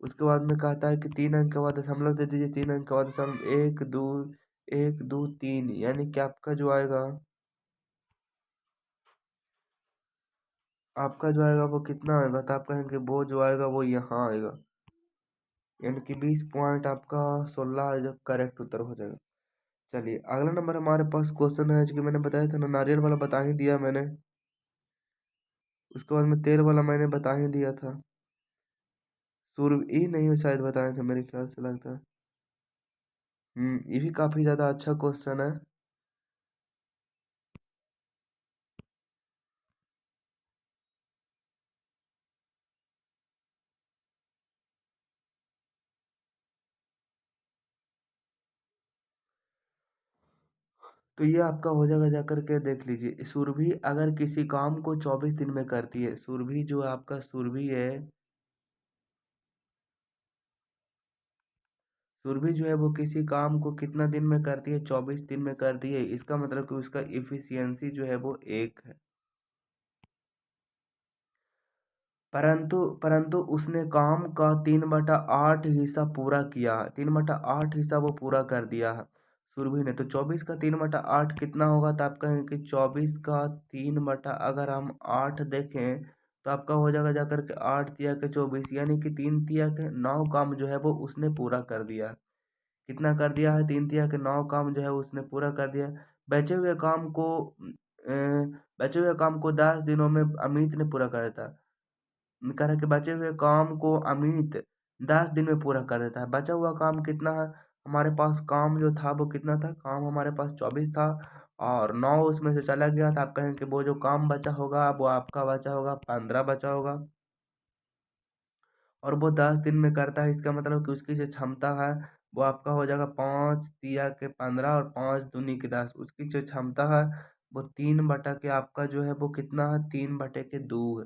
उसके बाद में कहता है कि 3 अंक के बाद दशमलव दे दीजिए, 3 अंक के बाद दशमलव, 1 2 1 2 3, यानी कि आपका जो आएगा, आपका जो आएगा वो कितना आएगा, तो आप कहेंगे वो जो आएगा वो यहाँ आएगा, यानी कि 20 आपका 16 जो करेक्ट उत्तर हो जाएगा। चलिए अगला नंबर हमारे पास क्वेश्चन है, जो कि मैंने बताया था ना, नारियल वाला बता ही दिया मैंने। उसके बाद में तेल वाला मैंने बता ही दिया था। सूर्य नहीं शायद बताए थे, मेरे ख्याल से लगता है। ये भी काफी ज्यादा अच्छा क्वेश्चन है। तो ये आपका हो जाएगा, जाकर के देख लीजिए। सुरभि अगर किसी काम को 24 दिन में करती है, सुरभि जो आपका सुरभि है, सुरभि जो है वो किसी काम को कितना दिन में करती है, 24 दिन में करती है। इसका मतलब कि उसका इफिशियंसी जो है वो 1 है। परंतु परंतु उसने काम का 3/8 हिस्सा पूरा किया है, 3/8 हिस्सा वो पूरा कर दिया है सुरभि ने। तो 24 का 3/8 कितना होगा, तो आप कहेंगे कि 24 का 3 अगर हम 8 देखें, तो आपका हो जाएगा जाकर के 8 तिया के 24, यानी कि 3 तिया के 9 काम जो है वो उसने पूरा कर दिया है। कितना कर दिया है, 3 तिया के 9 काम जो है उसने पूरा कर दिया है। बचे हुए काम को अ, बचे हुए काम को 10 दिनों में अमित ने पूरा कर देता है। कह रहा है कि बचे हुए काम को अमित 10 दिन में पूरा कर देता है। बचा हुआ काम कितना है, हमारे पास काम जो था वो कितना था, काम हमारे पास 24 था, और 9 उसमें से चला गया था। आप कहें कि वो जो काम बचा होगा वो आपका बचा होगा, 15 बचा होगा, और वो 10 दिन में करता है। इसका मतलब कि उसकी जो क्षमता है वो आपका हो जाएगा 5 तिया के 15 और 5 दूनी के 10। उसकी जो क्षमता है वो 3/, आपका जो है वो कितना है, 3/2 है।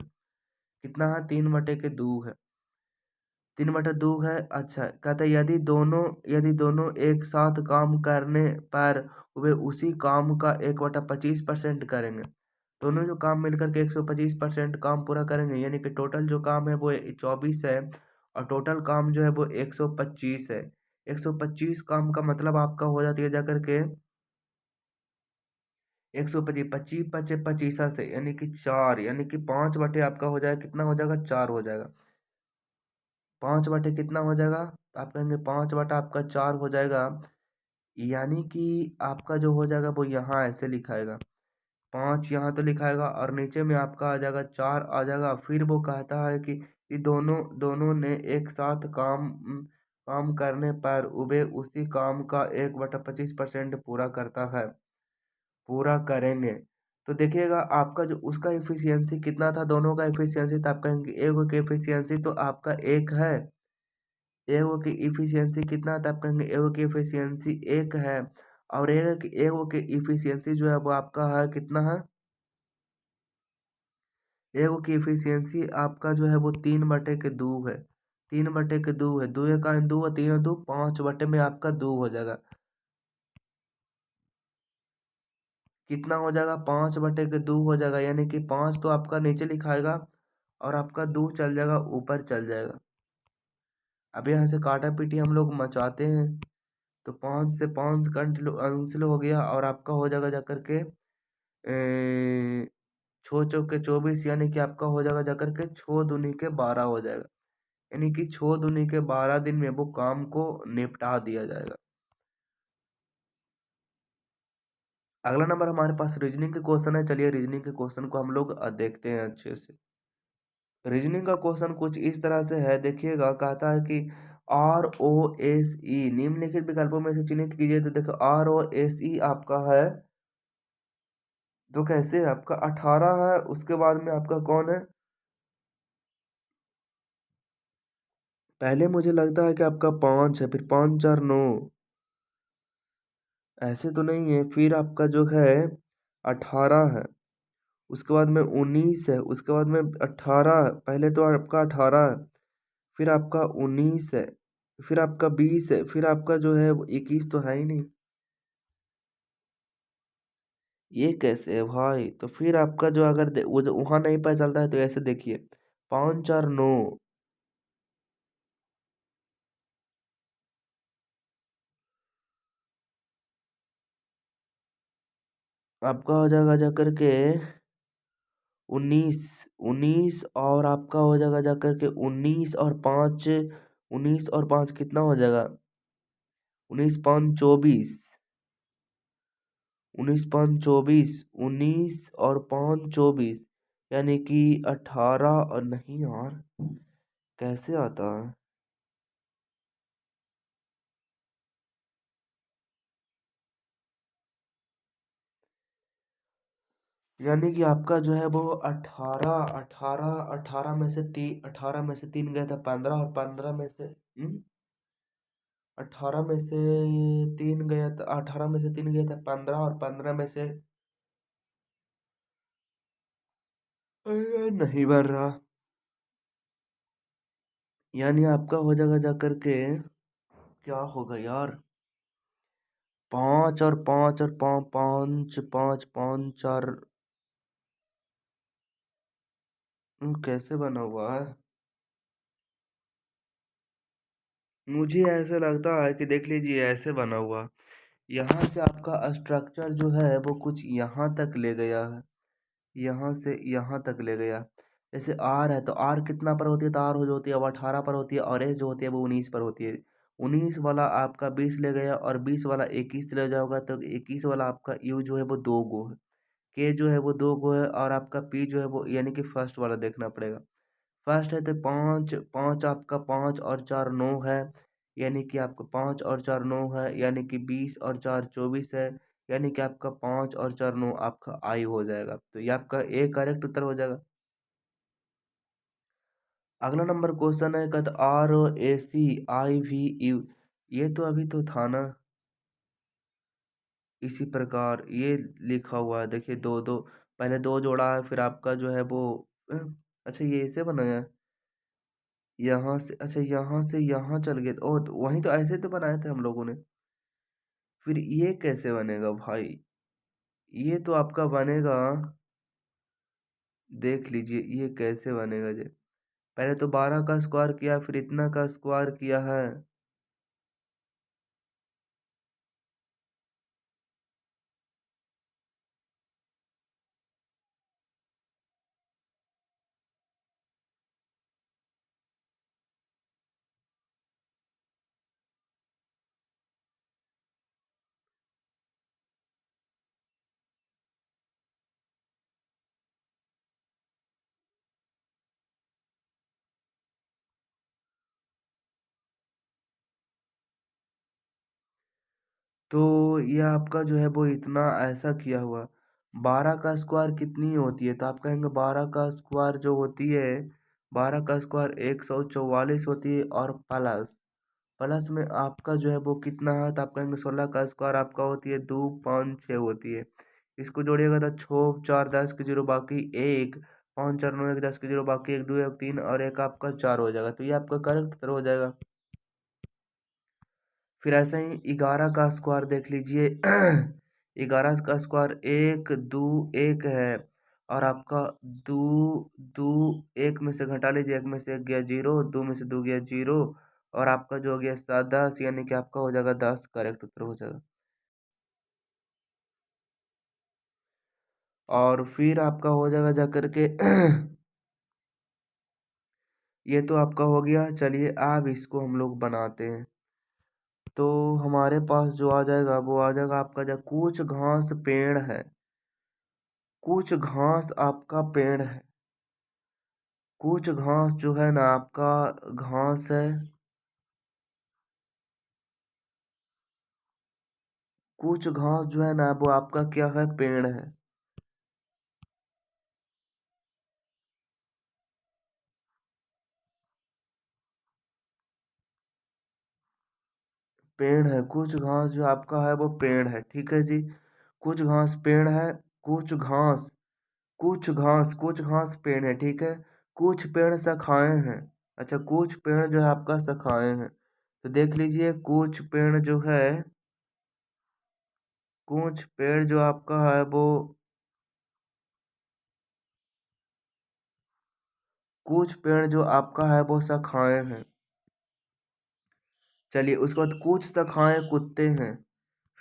कितना है, 3/2 है। 3/2 है। अच्छा कहता है, यदि दोनों एक साथ काम करने पर वे उसी काम का 1/25% करेंगे। दोनों जो काम मिलकर के 125% काम पूरा करेंगे, यानी कि टोटल जो काम है वो 24 है, और टोटल काम जो है वो 125 है। 125 काम का मतलब आपका हो जाती है जाकर के 125, 25 25 से, यानी कि 4, यानी कि 5 बटे आपका हो जाएगा, कितना हो जाएगा, 4 हो जाएगा। 5 बटे कितना हो जाएगा, तो आप कहेंगे 5 बटा आपका 4 हो जाएगा, यानी कि आपका जो हो जाएगा वो यहाँ ऐसे लिखाएगा, 5 यहाँ तो लिखाएगा, और नीचे में आपका आ जाएगा 4 आ जाएगा। फिर वो कहता है कि दोनों दोनों ने एक साथ काम करने पर वे उसी काम का 1/25% पूरा करता है, पूरा करेंगे। तो देखिएगा आपका जो उसका इफिशियंसी कितना था, दोनों का इफिशियंसी, तो आप कहेंगे एगो की इफिशियंसी तो आपका 1 है। एगो की इफिशियंसी कितना था, आप कहेंगे एगो की इफिशियंसी 1 है, और एगो की इफिशियंसी जो है वो आपका है, कितना है, एगो की इफिशियंसी आपका जो है वो 3/2 है। 3/2 है, 2 और 3 और 2 5 में आपका 2 हो जाएगा। कितना हो जाएगा? 5/2 हो जाएगा, यानी कि 5 तो आपका नीचे लिखाएगा और आपका 2 चल जाएगा ऊपर चल जाएगा। अब यहाँ से काटा पीटी हम लोग मचाते हैं, तो 5 से 5 कैंसिल हो गया और आपका हो जाएगा जाकर के 6 चौके 24, यानी कि आपका हो जाएगा जाकर के 6 दूनी के 12 हो जाएगा, यानी कि 6 दूनी के 12 दिन में वो काम को निपटा दिया जाएगा। अगला नंबर हमारे पास रीजनिंग के क्वेश्चन है। चलिए रीजनिंग के क्वेश्चन को हम लोग देखते हैं अच्छे से। रीजनिंग का क्वेश्चन कुछ इस तरह से है, देखिएगा। कहता है कि ROSE निम्नलिखित विकल्पों में से चिन्हित कीजिए। तो देखो ROSE आपका है, तो कैसे है आपका 18 है, उसके बाद में आपका कौन है? पहले मुझे लगता है कि आपका 5 है, फिर 5 4 9, ऐसे तो नहीं है। फिर आपका जो है 18 है, उसके बाद में 19 है, उसके बाद में 18 है। पहले तो आपका 18 है, फिर आपका 19 है, फिर आपका 20 है, फिर आपका जो है 21 तो है ही नहीं। ये कैसे है भाई? तो फिर आपका जो अगर वो जो वहाँ नहीं पता चलता है, तो ऐसे देखिए 5 4 9, आपका हो जाएगा जाकर के 19 19, और आपका हो जाएगा जाकर के 19 और 5 कितना हो जाएगा? 19 5 24, 19 5 24, 19 और 5 24, यानी कि 18 और नहीं यार, कैसे आता है? यानी कि आपका जो है वो 18 में से 3 गया था 15, और 15 में से 18 में से 3 गया था, 18 में से 3 गया था 15, और 15 में से अरे नहीं भर रहा। यानी आपका हो जाएगा जा करके, क्या होगा यार? 5 और 5 और 5 5 5 4, कैसे बना हुआ है? मुझे ऐसा लगता है कि देख लीजिए ऐसे बना हुआ। यहाँ से आपका स्ट्रक्चर जो है वो कुछ यहाँ तक ले गया है, यहाँ से यहाँ तक ले गया। जैसे आर है, तो आर कितना पर होती है? तो आर हो जो होती है वो 18 पर होती है, और एस जो होती है वो 19 पर होती है। 19 वाला आपका 20 ले गया, और 20 वाला 21 ले जाओगा, तो 21 वाला आपका यू जो है वो 2 गो है, के जो है वो 2 गो है, और आपका पी जो है वो, यानी कि फर्स्ट वाला देखना पड़ेगा। फर्स्ट है तो 5 5, आपका 5 और 4 9 है, यानी कि आपका 5 और 4 9 है, यानी कि 20 और 4 24 है, यानी कि आपका 5 और 4 9 आपका आई हो जाएगा। तो ये आपका ए करेक्ट उत्तर हो जाएगा। अगला नंबर क्वेश्चन है, कहता ROACIVU, ये तो अभी तो था ना। इसी प्रकार ये लिखा हुआ है, देखिए दो दो, पहले 2 जोड़ा है, फिर आपका जो है वो अ, अच्छा ये ऐसे बनाया है। यहाँ से, अच्छा यहाँ से यहाँ चल गए, ओ तो वहीं तो ऐसे तो बनाए थे हम लोगों ने। फिर ये कैसे बनेगा भाई? ये तो आपका बनेगा, देख लीजिए ये कैसे बनेगा जी। पहले तो 12 का स्क्वायर किया, फिर इतना का स्क्वायर किया है। तो ये आपका जो है वो इतना ऐसा किया हुआ। 12 का स्क्वायर कितनी होती है? तो आप कहेंगे 12 का स्क्वायर जो होती है, 12 का स्क्वायर 144 होती है, और प्लस प्लस में आपका जो है वो कितना है? तो आप कहेंगे 16 का स्क्वायर आपका होती है 2 5 6 होती है। इसको जोड़िएगा तो 6 4 10 के जीरो बाकी 1, पाँच चार नौ एक 10 के जीरो, बाकी एक दो एक तीन और एक आपका चार हो जाएगा, तो ये आपका करेक्ट उत्तर हो जाएगा। फिर ऐसे ही 11 का स्क्वायर देख लीजिए। 11 का स्क्वायर एक दो एक है, और आपका दो दो एक में से घटा लीजिए, एक में से एक गया जीरो, दो में से दो गया जीरो, और आपका जो हो गया 10, यानी कि आपका हो जाएगा 10, करेक्ट उत्तर हो जाएगा। और फिर आपका हो जाएगा जा करके ये तो आपका हो गया। चलिए अब इसको हम लोग बनाते हैं। तो हमारे पास जो आ जाएगा वो आ जाएगा आपका, जब कुछ घास पेड़ है, कुछ घास आपका पेड़ है, कुछ घास जो है ना आपका घास है, कुछ घास जो है ना वो आपका क्या है, पेड़ है। पेड़ है, कुछ घास जो आपका है वो पेड़ है, ठीक है जी। कुछ घास पेड़ है, कुछ घास, कुछ घास पेड़ है, ठीक है। कुछ पेड़ शाखाएं हैं। अच्छा, कुछ पेड़ जो है आपका शाखाएं हैं, तो देख लीजिए कुछ पेड़ जो है, कुछ पेड़ जो आपका है वो, कुछ पेड़ जो आपका है वो शाखाएं हैं। चलिए उसके बाद कुछ शाखाएं कुत्ते हैं।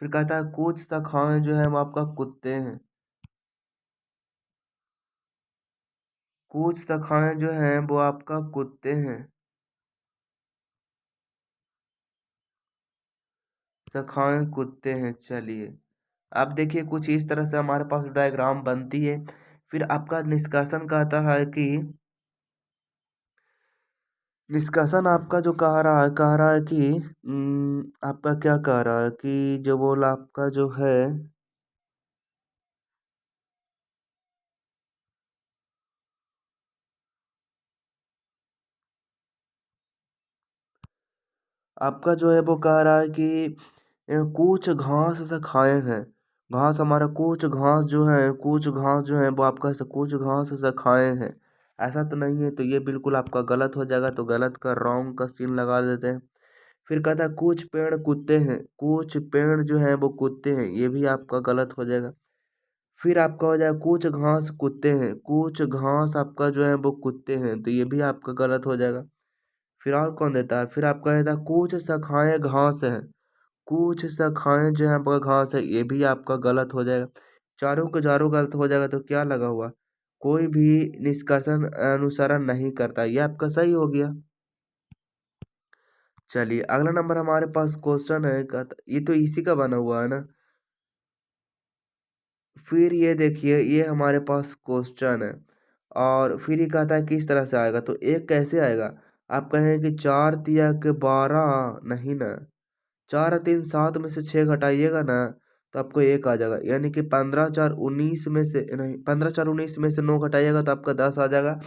फिर कहता है कुछ शाखाएं जो है वो आपका कुत्ते हैं। कुछ शाखाएं जो हैं वो आपका कुत्ते हैं। शाखाएं कुत्ते हैं। चलिए अब देखिए कुछ इस तरह से हमारे पास डायग्राम बनती है। फिर आपका निष्कर्षण कहता है कि, निष्कर्षण आपका जो कह रहा है कि आपका क्या कह रहा है कि जो बोला आपका जो है, आपका जो है वो कह रहा है कि कुछ घास से खाए हैं। घास हमारा कुछ घास जो है, कुछ घास जो है वो आपका से कुछ घास से खाए हैं, ऐसा तो नहीं है, तो ये बिल्कुल आपका गलत हो जाएगा, तो गलत का रॉन्ग का चिन्ह लगा देते हैं। फिर कहता है कुछ पेड़ कुत्ते हैं, कुछ पेड़ जो है वो कुत्ते हैं, ये भी आपका गलत हो जाएगा। फिर आपका हो जाएगा कुछ घास कुत्ते हैं, कुछ घास आपका जो है वो कुत्ते हैं, तो ये भी आपका गलत हो जाएगा। फिर और कौन देता है, फिर आपका देता है कुछ शाखाएं घास है, कुछ शाखाएं जो है आपका घास है, ये भी आपका गलत हो जाएगा। चारों के चारों गलत हो जाएगा, तो क्या लगा हुआ, कोई भी निष्कर्षण अनुसरण नहीं करता, ये आपका सही हो गया। चलिए अगला नंबर हमारे पास क्वेश्चन है, ये तो इसी का बना हुआ है ना। फिर ये देखिए ये हमारे पास क्वेश्चन है, और फिर ये कहता है किस तरह से आएगा, तो एक कैसे आएगा। आप कहें कि चार तिया के 12, नहीं ना, चार तीन सात में से छः घटाइएगा ना, तो आपको एक आ जाएगा, यानी कि 15 4 19 में से, नहीं 15 4 19 में से 9 घटाइएगा तो आपका 10 आ जाएगा।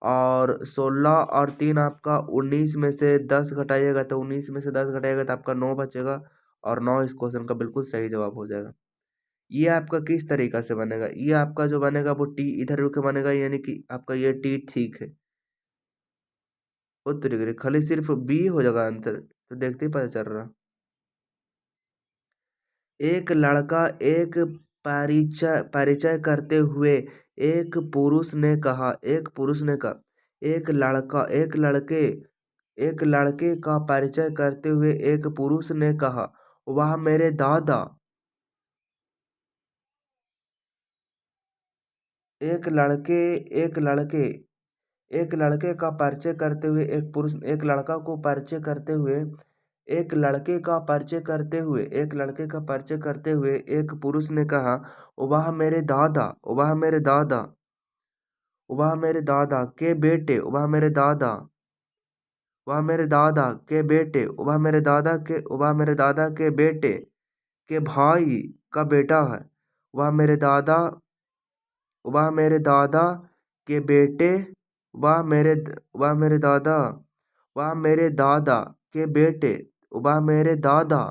और 16 और तीन आपका 19 में से 10 घटाइएगा, तो 19 में से 10 घटाइएगा तो आपका 9 बचेगा, और 9 इस क्वेश्चन का बिल्कुल सही जवाब हो जाएगा। ये आपका किस तरीका से बनेगा, ये आपका जो बनेगा वो टी इधर रुक के बनेगा, यानी कि आपका ये टी ठीक है। उत्तरी खाली सिर्फ बी हो जाएगा आंसर, तो देखते ही पता चल रहा। एक लड़का एक परिचय परिचय करते हुए एक पुरुष ने कहा, एक पुरुष ने कहा, एक लड़का एक लड़के का परिचय करते हुए एक पुरुष ने कहा, वह मेरे दादा। एक लड़के एक लड़के एक लड़के का परिचय करते हुए एक पुरुष, एक लड़का को परिचय करते हुए, एक लड़के का परिचय करते हुए, एक लड़के का परिचय करते हुए एक पुरुष ने कहा, वह मेरे दादा, वह मेरे दादा, वह मेरे दादा के बेटे, वह मेरे दादा, वह मेरे दादा के बेटे, वह मेरे दादा के बेटे के भाई का बेटा है। वह मेरे दादा, वह मेरे दादा के बेटे, वह मेरे दादा, वह मेरे दादा के बेटे, वह मेरे दादा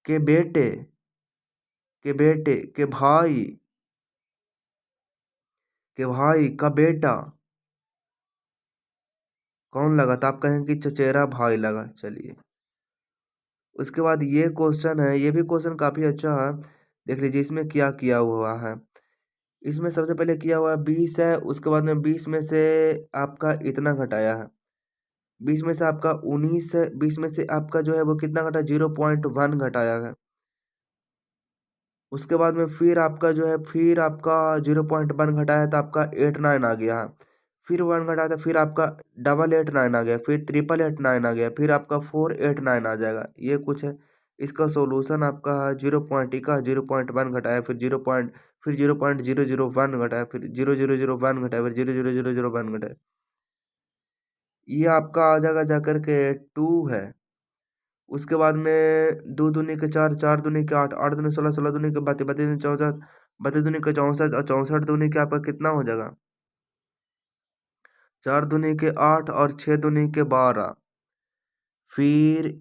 के बेटे के भाई कि भाई का बेटा कौन लगा, तो आप कहेंगे कि चचेरा भाई लगा। चलिए, उसके बाद ये क्वेश्चन है, ये भी क्वेश्चन काफी अच्छा है। देख लीजिए इसमें क्या किया हुआ है। इसमें सबसे पहले किया हुआ 20 है, उसके बाद में 20 में से आपका इतना घटाया है। 20 में से आपका 19 है, 20 में से आपका जो है वो कितना घटा, 0.1 घटाया है। उसके बाद में फिर आपका जो है, फिर आपका 0.1 घटाया है तो आपका 89 आ गया है। फिर 1 घटाया था, फिर आपका 888 आ गया, फिर 8889 आ गया, फिर आपका 489 आ जाएगा। ये कुछ है। इसका सॉल्यूशन आपका 0 का 0.1 घटाया, फिर 0.001 घटाया, फिर 0001 घटाया, फिर 00001 घटाया। ये आपका आ जाएगा जाकर के 2 है। उसके बाद में 2 दूनी के 4, 4 दूनी के 8, 8 दूनी 16, 16 दूनी के 32, 32 दूनी 64, 32 दूनी के 64 और 64 दूनी के आपका कितना हो जाएगा, 4 दूनी के 8 और 6 दूनी के 12। फिर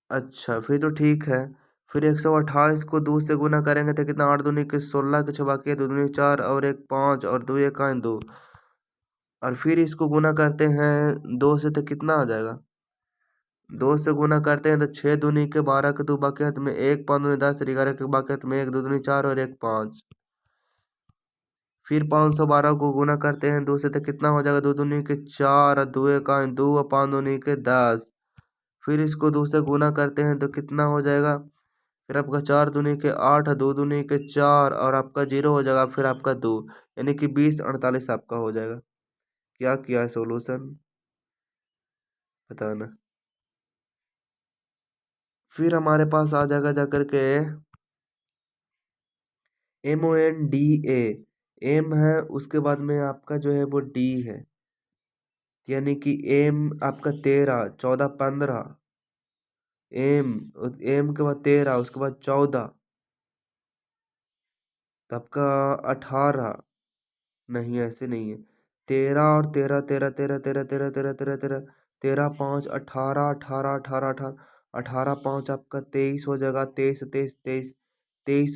अच्छा, फिर तो ठीक है। फिर 128 को 2 से गुना करेंगे तो कितना, 8 दूनी के 16 के 6 बाकी है, 2 दूनी 4 और 1 5 और 2 1 2। और फिर इसको गुना करते हैं 2 से तो कितना आ जाएगा, 2 से गुना करते हैं तो 6 दूनी के 12 के 2 बाकी हाथ में, 1 5 दूनी 10 और 11 के बाकी हाथ में, 1 2 दूनी 4 और 1 5। फिर 512 को गुना करते हैं 2 से तो कितना हो जाएगा, 2 दूनी के 4 और 2 1 2 और 5 दूनी के 10। फिर इसको 2 से गुना करते हैं तो कितना हो जाएगा, फिर आपका 4 दूनी के 8, 2 दूनी के 4 और आपका 0 हो जाएगा, फिर आपका 2, यानी कि 20 48 आपका हो जाएगा। क्या किया है सोल्यूशन, बताना। फिर हमारे पास आ जाएगा जाकर के MONDA। एम है, उसके बाद में आपका जो है वो डी है, यानी कि एम आपका 13, 14 15, एम, एम के बाद 13, उसके बाद 14, तो आपका 18, नहीं ऐसे नहीं है, 13 और 13, 13 13 13 13 13 13 13 5 18, 18 18 18, 18 5 आपका 23 हो जाएगा, 23 23 23,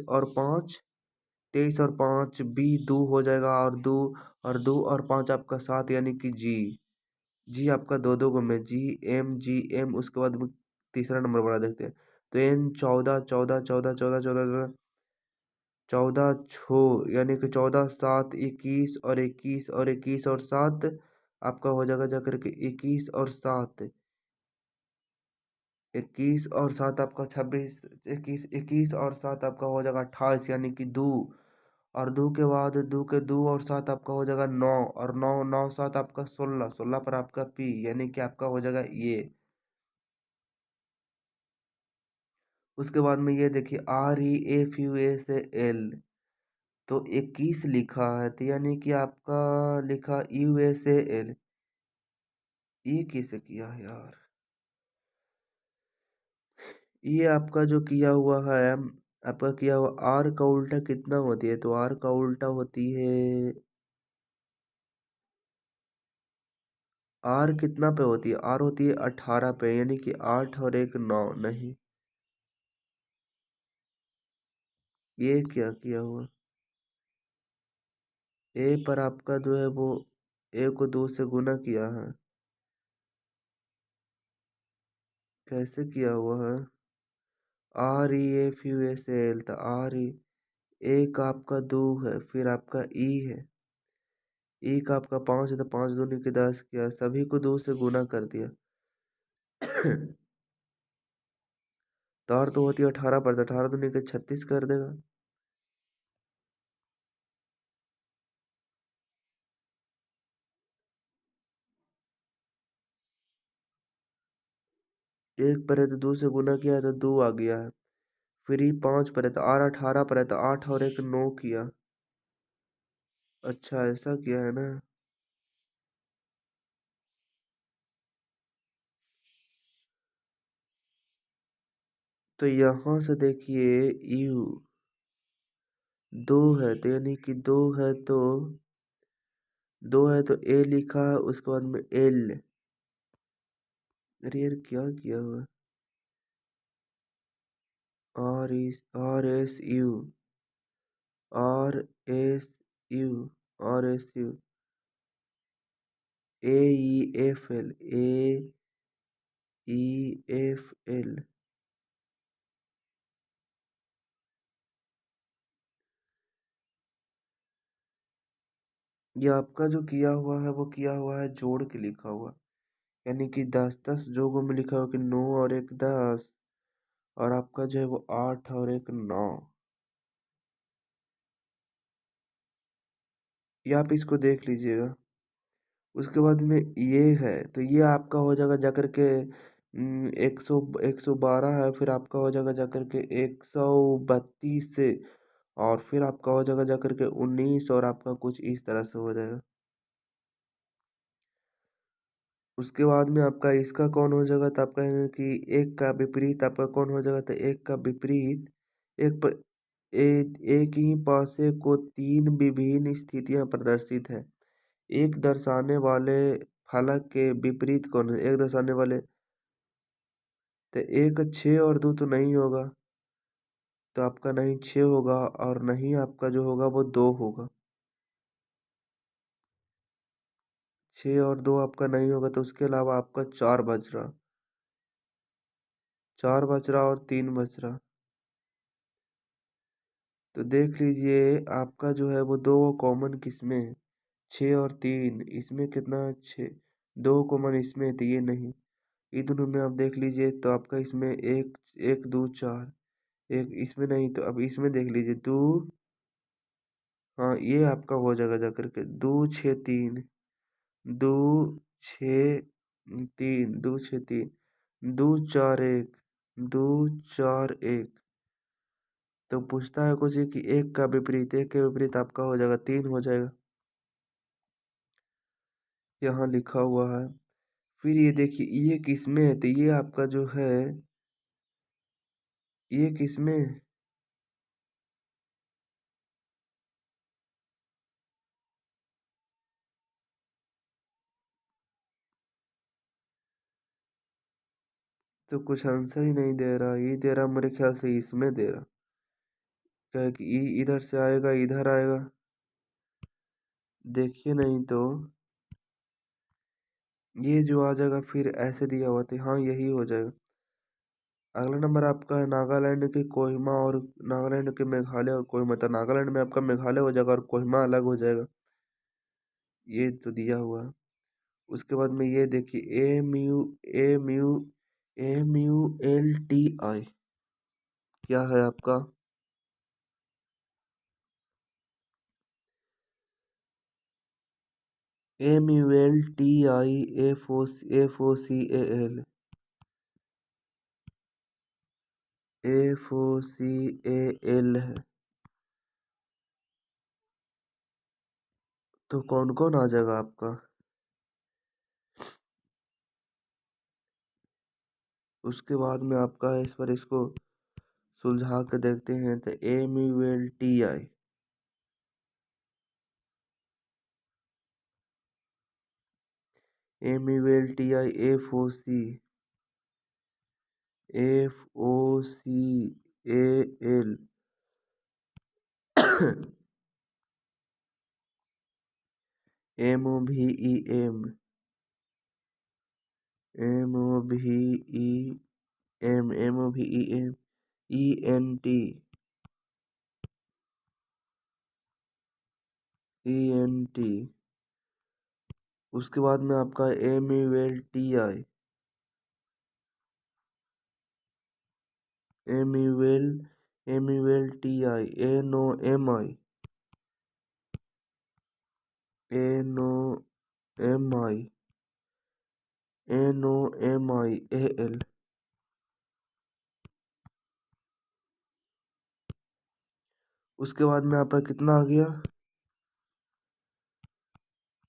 23 और 5 बी 2 हो जाएगा, और 2 और 5 आपका 7, यानी कि जी। जी आपका दो दो गो में, जी एम, उसके बाद में तीसरा नंबर बड़ा देखते हैं। तो एन 14 14 14 14 14 14 छो, यानी कि 14 7 21 और 21 और 21 और 7 आपका हो जाएगा जाकर के 21 और 7, 21 और 7 आपका 26, 21 21 और 7 आपका हो जाएगा 28, यानी कि 2। और 2 के बाद 2 के 2 और 7 आपका हो जाएगा 9, और 9 9 7 आपका 16, 16 पर आपका पी, यानी कि आपका हो जाएगा ये। उसके बाद में ये देखिए REFUSAL, तो 21 लिखा है, तो यानी कि आपका लिखा USAL। ये किसे किया है यार, ये आपका जो किया हुआ है, आपका किया हुआ आर का उल्टा कितना होती है, तो आर का उल्टा होती है, आर कितना पे होती है, आर होती है 18 पे, यानी कि 8 और 1 9, नहीं ये क्या किया हुआ, ए पर आपका जो है वो ए को 2 से गुना किया है, कैसे किया हुआ है, REFUSAL, तो आर ई, एक आपका 2 है, फिर आपका ई है, ई का आपका 5 है, तो 5 दूनी के 10 किया, सभी को 2 से गुना कर दिया। तार तो होती है 18 पर, तो 18 दूनी के 36 कर देगा। एक पर है तो 2 से गुना किया है तो 2 आ गया है। फिर ही 5 पर है तो आर 18 पर है तो 8 और 1 9 किया। अच्छा ऐसा किया है ना। तो यहाँ से देखिए यू 2 है, तो यानी कि 2 है तो ए लिखा है, उसके बाद में एल। अरे यार क्या किया हुआ, R S U, R S U, RSU AEFL AEFL। ये आपका जो किया हुआ है वो किया हुआ है जोड़ के लिखा हुआ, यानी कि 10-10 जोड़ों में लिखा हुआ कि 9 और एक 10, और आपका जो है वो 8 और एक 9। ये आप इसको देख लीजिएगा। उसके बाद में ये है, तो ये आपका हो जाएगा जाकर के 112 है, फिर आपका हो जाएगा जाकर के 132 से, और फिर आपका हो जाएगा जाकर के 19, और आपका कुछ इस तरह से हो जाएगा। उसके बाद में आपका इसका कौन हो जाएगा, तो आप कहेंगे कि एक का विपरीत आपका कौन हो जाएगा, तो एक का विपरीत एक पर एक ही पासे को तीन विभिन्न स्थितियां प्रदर्शित है। एक दर्शाने वाले फलक के विपरीत कौन है, एक दर्शाने वाले, तो एक 6 और 2 तो नहीं होगा, तो आपका नहीं 6 होगा, और नहीं आपका जो होगा वो 2 होगा। 6 और 2 आपका नहीं होगा, तो उसके अलावा आपका 4 बच रहा, 4 बच रहा और 3 बच रहा। तो देख लीजिए आपका जो है वो दो कॉमन किसमें है, 6 और 3, इसमें कितना है 6, 2 कॉमन इसमें है, तो ये नहीं। ये दोनों में आप देख लीजिए तो आपका इसमें एक एक 2 4, एक इसमें नहीं, तो अब इसमें देख लीजिए 2, हाँ ये आपका हो जाएगा जाकर के 2 6 3, 2 6 3, 2 6 3, 2 4 1, 2 4 1। तो पूछता है कुछ कि एक का विपरीत, एक के विपरीत आपका हो जाएगा 3 हो जाएगा, यहाँ लिखा हुआ है। फिर ये देखिए ये किसमें है, तो ये आपका जो है ये किसमें है? तो कुछ आंसर ही नहीं दे रहा, ये दे रहा मेरे ख्याल से इसमें दे रहा, क्या है कि इधर से आएगा इधर आएगा, देखिए नहीं तो ये जो आ जाएगा फिर ऐसे दिया हुआ था, हाँ यही हो जाएगा। अगला नंबर आपका है नागालैंड के कोहिमा और नागालैंड के मेघालय और कोहिमा, तो नागालैंड में आपका मेघालय हो जाएगा और कोहिमा अलग हो जाएगा, ये तो दिया हुआ है। उसके बाद में ये देखिए MULTI क्या है आपका, MULTI FOCAL है। तो कौन कौन आ जाएगा आपका, उसके बाद में आपका इस पर इसको सुलझा के देखते हैं, तो MULTI MULTI FOCAL MOVEM ENT। उसके बाद में आपका MULTI NOMIAL। उसके बाद में आपका कितना आ गया,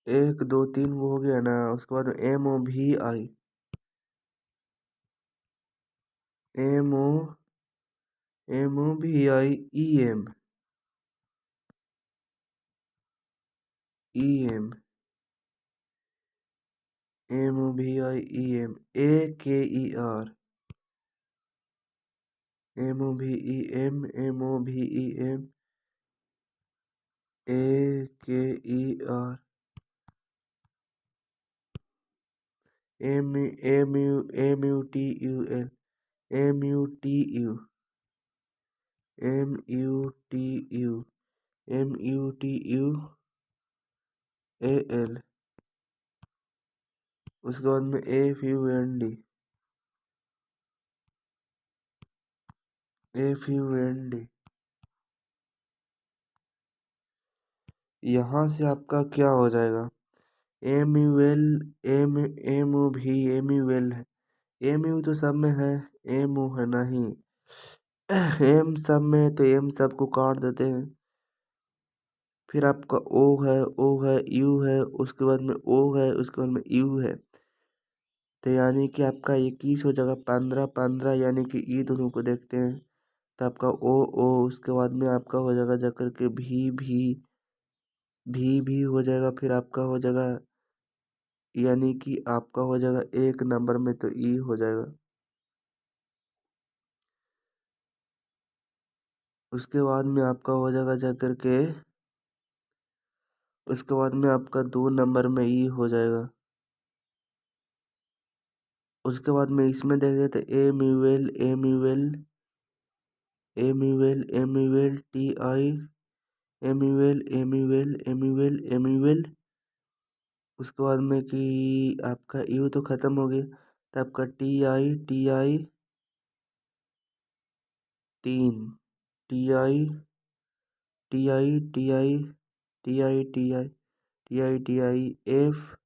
1 2 3 वो हो गया ना। उसके बाद MO MOVIEM AKER MOVEM AKER MUTUL MUTUAL, उसके बाद में FUND। यहाँ से आपका क्या हो जाएगा? MUL MUL है। MU तो सब में है, MU है नहीं। M सब में है तो M सबको काट देते हैं। फिर आपका O है U है, उसके बाद में O है, उसके बाद में U है। तो यानी कि आपका 21 हो जाएगा, 15 यानी कि ई दोनों को देखते हैं तो आपका O, उसके बाद में आपका हो जाएगा जाकर के भी हो जाएगा। फिर आपका हो जाएगा, यानी कि आपका हो जाएगा एक नंबर में तो ई हो जाएगा। उसके बाद में आपका हो जाएगा जाकर के, उसके बाद में आपका 2 नंबर में ई हो जाएगा। उसके बाद में इसमें देखेंगे तो एम यू एल। उसके बाद में कि आपका यू तो ख़त्म हो गया, तो आपका T I 3, T I F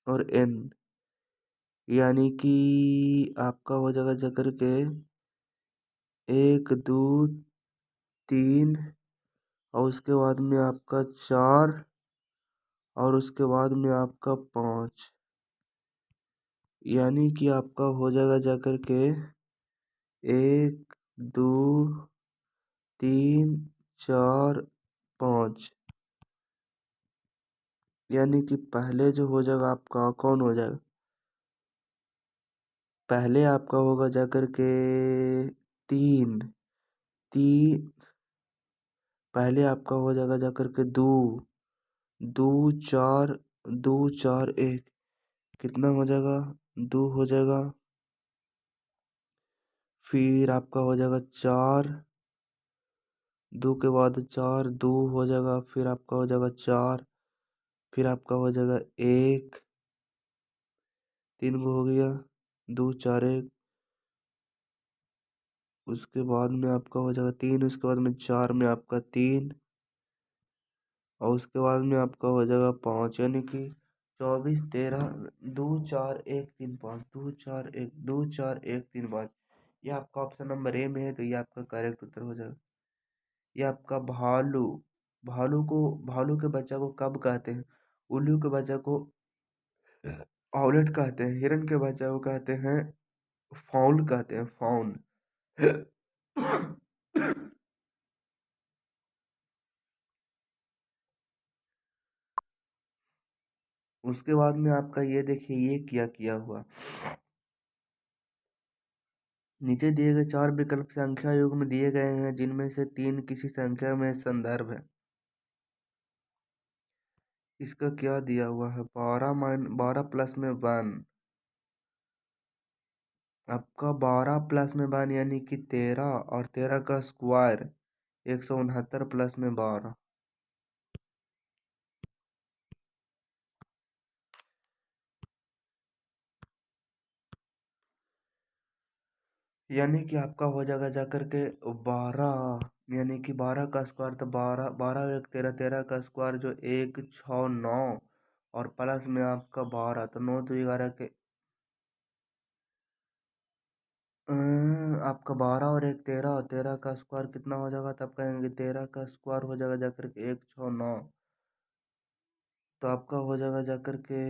और एन, यानी कि आपका हो जाएगा जाकर के 1 2 3, और उसके बाद में आपका 4, और उसके बाद में आपका 5, यानी कि आपका हो जाएगा जाकर के 1 2 3 4 5, यानी कि पहले जो हो जाएगा आपका कौन हो जाएगा? पहले आपका होगा जाकर के 3, तीन। पहले आपका हो जाएगा जाकर के 2, 2 4, 2 4 1, कितना हो जाएगा? 2 हो जाएगा। फिर आपका हो जाएगा 4, 2 के बाद 4, 2 हो जाएगा। फिर आपका हो जाएगा 4, फिर आपका हो जाएगा 1, 3 को हो गया, 2 4 1। उसके बाद में आपका हो जाएगा 3, उसके बाद में 4 में आपका 3, और उसके बाद में आपका हो जाएगा 5, यानी कि 24 13, 2 4 1 3 5, 2 4 1 ये आपका ऑप्शन नंबर ए में है, तो ये आपका करेक्ट उत्तर हो जाएगा। ये आपका भालू, भालू के बच्चा को कब कहते हैं? उल्लू के बच्चा को औलेट कहते हैं, हिरन के बच्चा को कहते हैं फाउल, कहते हैं फाउन। उसके बाद में आपका ये देखिए, ये क्या किया हुआ। नीचे दिए गए 4 विकल्प संख्या युग्म दिए गए हैं, जिनमें से 3 किसी संख्या में संदर्भ है। इसका क्या दिया हुआ है? 12 प्लस में 1, आपका 12 प्लस में 1 यानी कि 13, और 13 का स्क्वायर 169 प्लस में 12, यानी कि आपका हो जाएगा जाकर के 12, यानी कि 12 का स्क्वायर तो 12, 12 1 13, 13 का स्क्वायर जो 169, और प्लस में आपका 12, तो 9 तो 11 के आपका 12 और 1 13, और 13 का स्क्वायर कितना हो जाएगा? तब कहेंगे 13 का स्क्वायर हो जाएगा जाकर के 169, तो आपका हो जाएगा जाकर के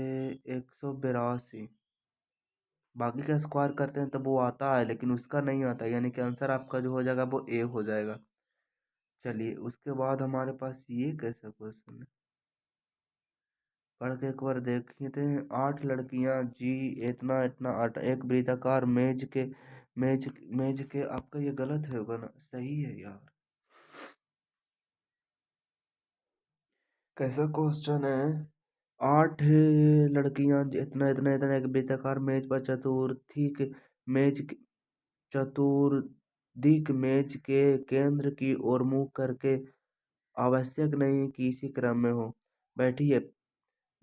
182। बाकी का स्क्वायर करते हैं तब वो आता है, लेकिन उसका नहीं आता, यानी कि आंसर आपका जो हो जाएगा वो ए हो जाएगा। चलिए, उसके बाद हमारे पास ये कैसा क्वेश्चन है, पढ़ के एक बार देखते हैं। 8 लड़कियां जी, इतना इतना आटा एक वृत्ताकार मेज के आपका ये गलत है होगा ना? सही है यार। कैसा क्वेश्चन है? आठ लड़कियां इतना इतना इतना एक बेताकार मेज पर मेज चतुर्दिक मेज के केंद्र की ओर मुंह करके, आवश्यक नहीं कि इसी क्रम में हो, बैठी है।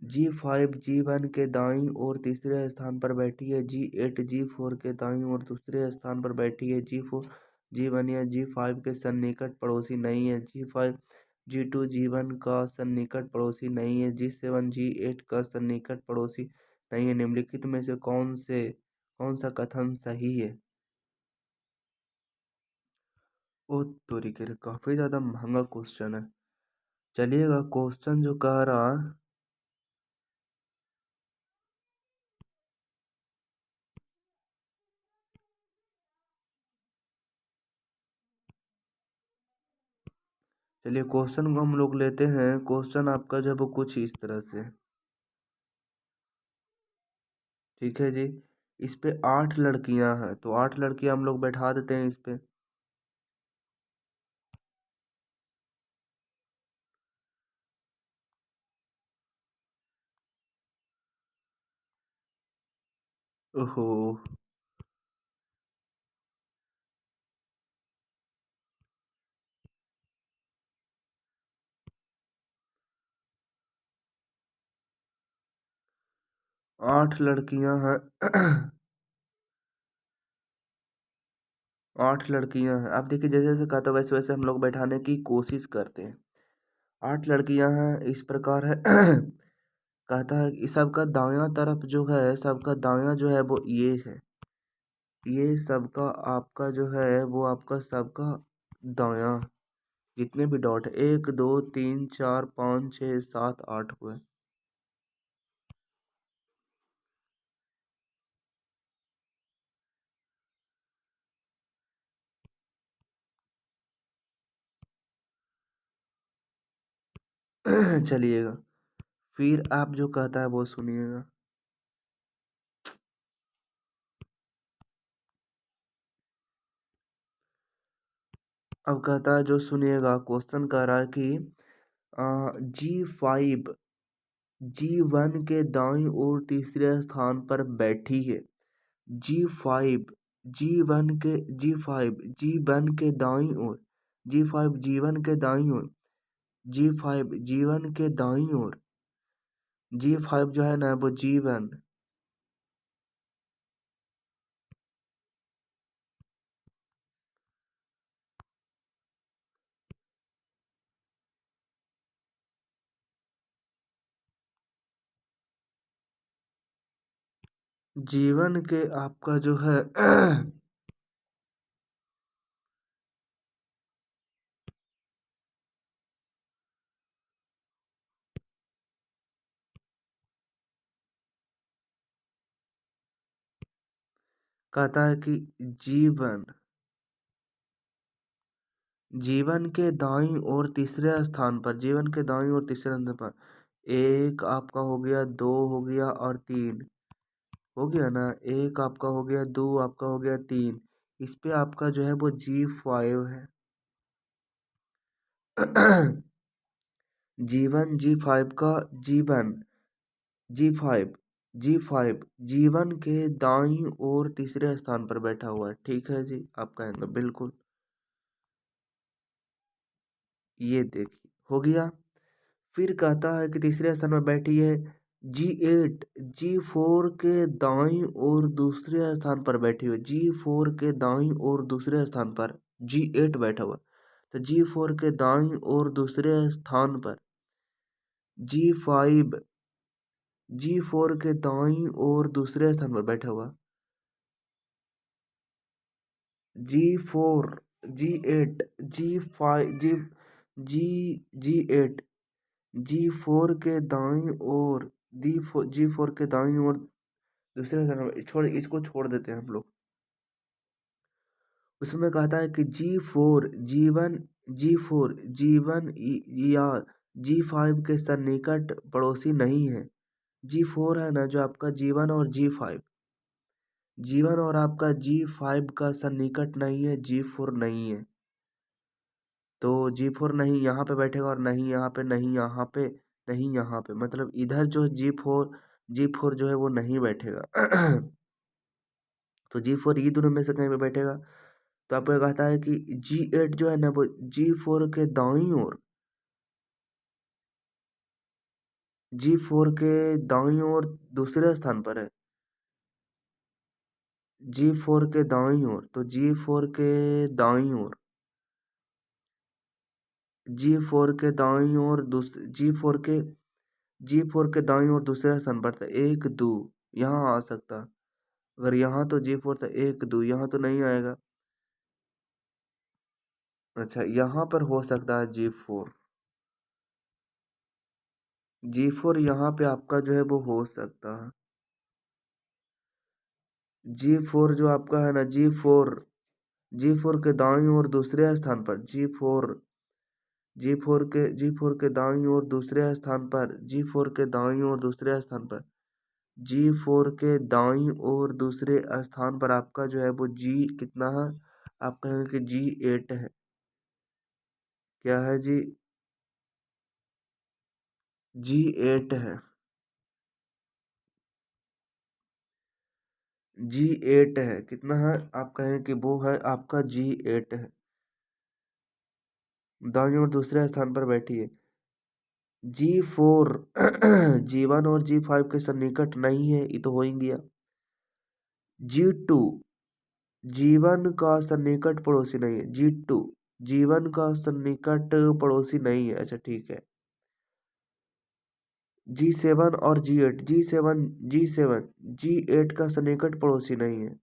G5 G1 के दाईं ओर तीसरे स्थान पर बैठी है। G8 G4 के दाईं ओर दूसरे स्थान पर बैठी है। G4 G1 या G5 के सन्निकट पड़ोसी नहीं है। G5 G2 G1 का सन्निकट पड़ोसी नहीं है। G7 G8 का सन्निकट पड़ोसी नहीं है। निम्नलिखित में से कौन सा कथन सही है? ओ तोरी के, काफी ज्यादा महंगा क्वेश्चन है। चलिएगा, क्वेश्चन जो कह रहा, चलिए क्वेश्चन को हम लोग लेते हैं। क्वेश्चन आपका जब कुछ इस तरह से, ठीक है जी। इस पे 8 लड़कियां हैं, तो 8 लड़कियां हम लोग बैठा देते हैं इस पे। ओहो, 8 लड़कियां हैं। 8 लड़कियां हैं। आप देखिए, जैसे जैसे कहता वैसे वैसे हम लोग बैठाने की कोशिश करते हैं। 8 लड़कियां हैं, इस प्रकार है। कहता है कि सबका दायां तरफ जो है, सबका दायां जो है वो ये है। ये सबका आपका जो है वो आपका सबका दायां, जितने भी डॉट है, 1 2 3 4 5 6 7 8 हुए। चलिएगा, फिर आप जो कहता है वो सुनिएगा। अब कहता है, जो सुनिएगा, क्वेश्चन कह रहा है कि G5 G1 के दाईं ओर तीसरे स्थान पर बैठी है। G5 G1 के दाईं ओर, G5 G1 के दाईं ओर, G5 G1 के दाईं ओर, G5 जो है ना वो G1, जीवन के आपका जो है कहता है कि जीवन जीवन के दाईं ओर तीसरे स्थान पर, जीवन के दाईं ओर तीसरे स्थान पर, एक आपका हो गया, दो हो गया और तीन हो गया ना। एक आपका हो गया, दो आपका हो गया, तीन। इस पे आपका जो है वो G5 है। जीवन G5 का जीवन G5 G5 जीवन के दाईं ओर तीसरे स्थान पर बैठा हुआ है। ठीक है जी, आप कहेंगे बिल्कुल। ये देखिए, हो गया। फिर कहता है कि तीसरे स्थान पर बैठी है G8 G4 के दाईं ओर दूसरे स्थान पर बैठी हुई, G4 के दाईं ओर दूसरे स्थान पर G8 बैठा हुआ। तो G4 के दाईं ओर दूसरे स्थान पर G5 G4 के दाईं ओर दूसरे स्थान पर बैठा हुआ। G4 G8 G5 G G8 G4 के दाईं ओर, G4 के दाईं ओर दूसरे स्थान, छोड़, इसको छोड़ देते हैं हम लोग। उसमें कहता है कि G4 G1 या G5 के सन्निकट पड़ोसी नहीं है। G4 है ना जो आपका, G1 और G5, G1 और आपका G5 का सन्निकट नहीं है, G4 नहीं है। तो G4 नहीं यहाँ पे बैठेगा और नहीं यहाँ पे, नहीं यहाँ पे, नहीं यहाँ पे, मतलब इधर जो है जी4 जो है वो नहीं बैठेगा। तो जी4 ये दोनों में से कहीं पे बैठेगा। तो आपको कहता है कि जी8 जो है ना वो जी4 के दाईं ओर, जी4 के दाईं ओर दूसरे स्थान पर है। जी4 के दाईं ओर, तो जी4 के दाईं ओर, जी4 के दाईं ओर जी4 के दाईं ओर दूसरे स्थान पर था 1 2, यहाँ आ सकता। अगर यहाँ तो जी4 था 1 2, यहाँ तो नहीं आएगा। अच्छा, यहाँ पर हो सकता है जी4 यहाँ पे आपका जो है वो हो सकता है। जी4 जो आपका है ना, जी4 के दाईं ओर दूसरे स्थान पर, जी4 के दाईं ओर दूसरे स्थान पर, जी4 के दाईं ओर दूसरे स्थान पर, जी4 के दाईं ओर दूसरे स्थान पर आपका जो है वो जी कितना है, आप कहेंगे कि जी8 है। क्या है जी? जी8 है। जी8 है, कितना है? आप कहें कि वो है आपका जी8 है, दाईं ओर दूसरे स्थान पर बैठी है। जी4 जी1 और जी5 के सन्निकट नहीं है, ये तो हो ही गया। जी2 जीवन का सन्निकट पड़ोसी नहीं है। जी2 जीवन का सन्निकट पड़ोसी नहीं है। अच्छा ठीक है। जी7 और जी8, जी8 का सन्निकट पड़ोसी नहीं है।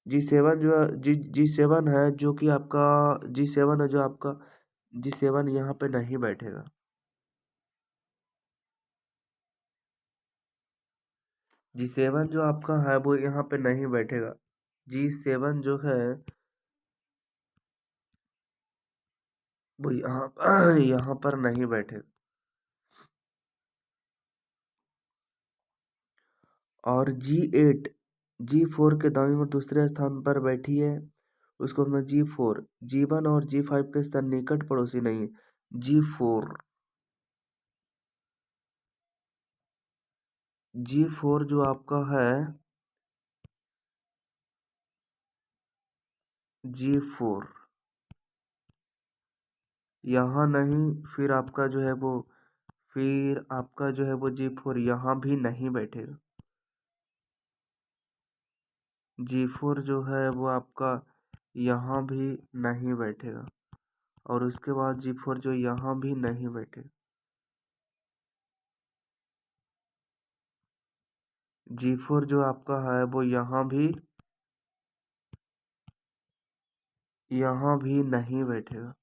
जी7 जो है, जी7 है जो कि आपका, जी7 है जो आपका, जी7 यहाँ पे नहीं बैठेगा। जी7 जो आपका है वो यहाँ पे नहीं बैठेगा। जी7 जो है वो यहाँ यहाँ पर नहीं बैठेगा। और जी8 जी4 के दाईं ओर दूसरे स्थान पर बैठी है, उसको मैं जी4, जी1 और जी5 के सन्निकट पड़ोसी नहीं है। जी4, जी4 जो आपका है, जी4 यहाँ नहीं, फिर आपका जो है वो, फिर आपका जो है वो जी4 यहाँ भी नहीं बैठेगा। जी4 जो है वो आपका यहाँ भी नहीं बैठेगा। और उसके बाद जी4 जो यहाँ भी नहीं बैठेगा। जी4 जो आपका है वो यहाँ भी नहीं बैठेगा।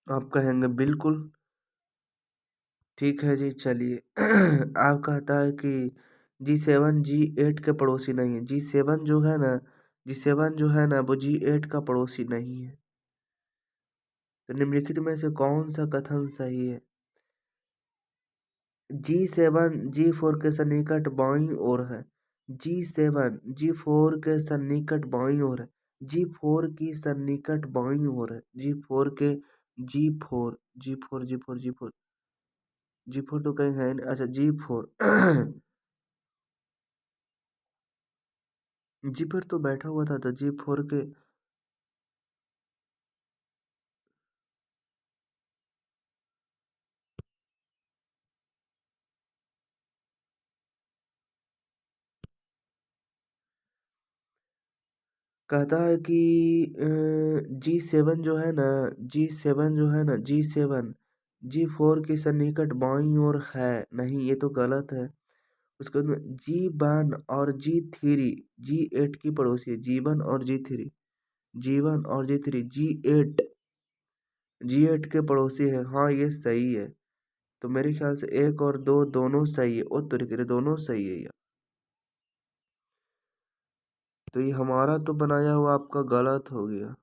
आप कहेंगे बिल्कुल ठीक है जी, चलिए। आप कहता है कि जी7 जी8 के पड़ोसी नहीं है। जी7 जो है ना, जी7 जो है ना वो जी8 का पड़ोसी नहीं है। तो निम्नलिखित में से कौन सा कथन सही है? जी7 जी4 के सन्निकट बाईं ओर है। जी7 जी4 के सन्निकट बाईं ओर है। जी4 की सन्निकट बाईं ओर है। जी4 के, जी4 जी4 जी4 जी4 जी4 तो कहीं है नहीं। अच्छा जी4 जी4 तो बैठा हुआ था, तो जी4 के, कहता है कि जी7 जो है ना, जी7 जो है ना, जी7 जी4 की सन्निकट बाईं ओर है नहीं, ये तो गलत है। उसके बाद में G1 और G3, G8 की पड़ोसी है, G1 और G3, G1 और G3, G8 के पड़ोसी है। हाँ ये सही है। तो मेरे ख्याल से 1 और 2 दोनों सही है, और तो दोनों सही है यार। तो ये हमारा तो बनाया हुआ आपका गलत हो गया।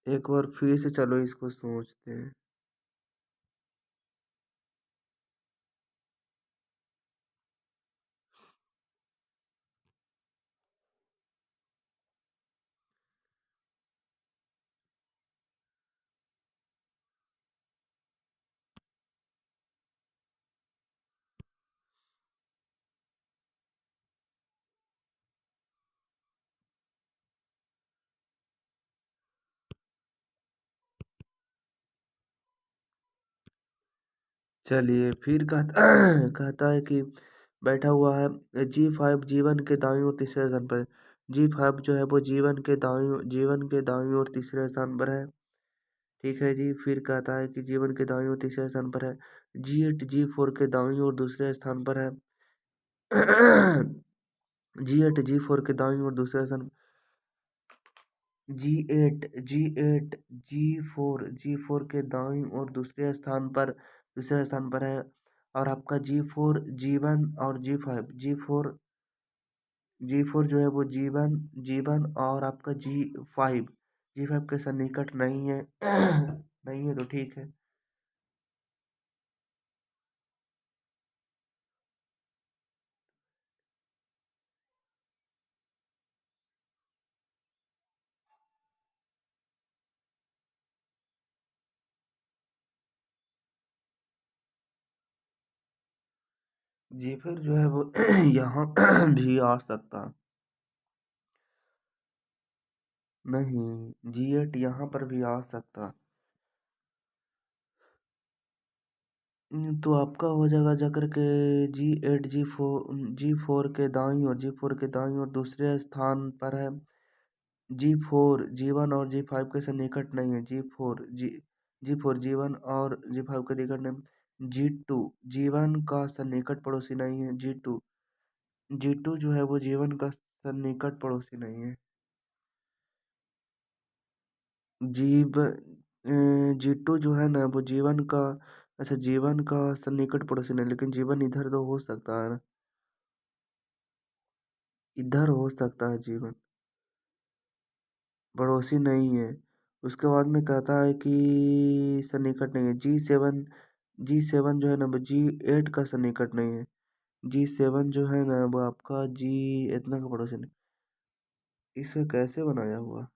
एक बार फिर से चलो इसको सोचते हैं। चलिए फिर कहता कहता है कि बैठा हुआ है G5 जीवन के दाईं ओर तीसरे स्थान पर है। G5 जो है वो जीवन के दाईं ओर तीसरे स्थान पर है। ठीक है जी। फिर कहता है कि जीवन के दाईं ओर तीसरे स्थान पर है। G8 G4 के दाईं ओर दूसरे स्थान पर है। G8 G4 के दाईं ओर दूसरे स्थान। जी एट के दाईं ओर दूसरे स्थान पर है। और आपका जी फोर जो है वो जीवन और आपका जी फाइव के सन्निकट नहीं है। नहीं है तो ठीक है। जी फिर जो है वो यहाँ भी आ सकता। नहीं, G8 यहाँ पर भी आ सकता। तो आपका हो जाएगा जाकर के जी फोर के दाईं ओर दूसरे स्थान पर है। G4 G1 और G5 के सन्निकट नहीं है। जी फोर G1 और G5 के निकट नहीं। G2 G1 का सन्निकट पड़ोसी नहीं है। जी टू जो है वो जीवन का सन्निकट पड़ोसी नहीं है। जीव G2 जो है ना वो जीवन का, अच्छा जीवन का सन्निकट पड़ोसी नहीं, लेकिन जीवन इधर तो हो सकता है ना, इधर हो सकता है जीवन, पड़ोसी नहीं है। उसके बाद में कहता है कि सन्निकट नहीं है। जी सेवन जो है ना वो G8 का सन्निकट नहीं है। G7 जो है ना वो आपका जी इतना का पड़ोसी नहीं। इसे कैसे बनाया हुआ,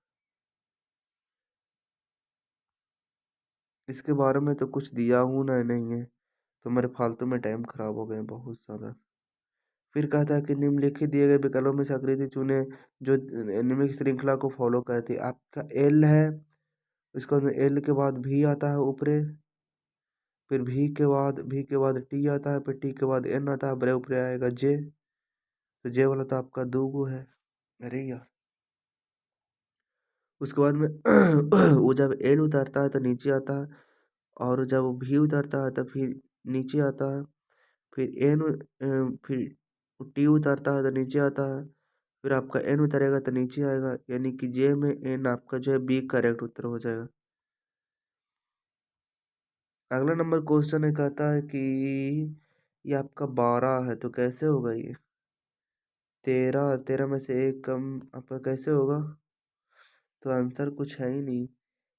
इसके बारे में तो कुछ दिया हूँ ना नहीं है। तो मेरे फालतू में टाइम खराब हो गए बहुत ज़्यादा। फिर कहता है कि निम्नलिखित दिए गए विकल्पों में से आकृति चुने जो निम्नलिखित श्रृंखला को फॉलो करती है। आपका एल है, उसके बाद में एल के बाद भी आता है ऊपरे, फिर भी के बाद टी आता है, फिर टी के बाद एन आता है, बड़े ऊपरे आएगा जे। तो जे वाला तो आपका दो गो है। अरे यार। उसके बाद में वो जब एल उतारता है तो नीचे आता है, और जब वो भी उतारता है तो फिर नीचे आता है। फिर फिर टी उतारता है तो नीचे आता है। फिर आपका एन उतरेगा तो नीचे आएगा, यानी कि जे में एन आपका जो है बी करेक्ट उत्तर हो जाएगा। अगला नंबर क्वेश्चन है, कहता है कि ये आपका 12 है तो कैसे होगा ये 13, 13 में से एक कम आपका कैसे होगा। तो आंसर कुछ है ही नहीं,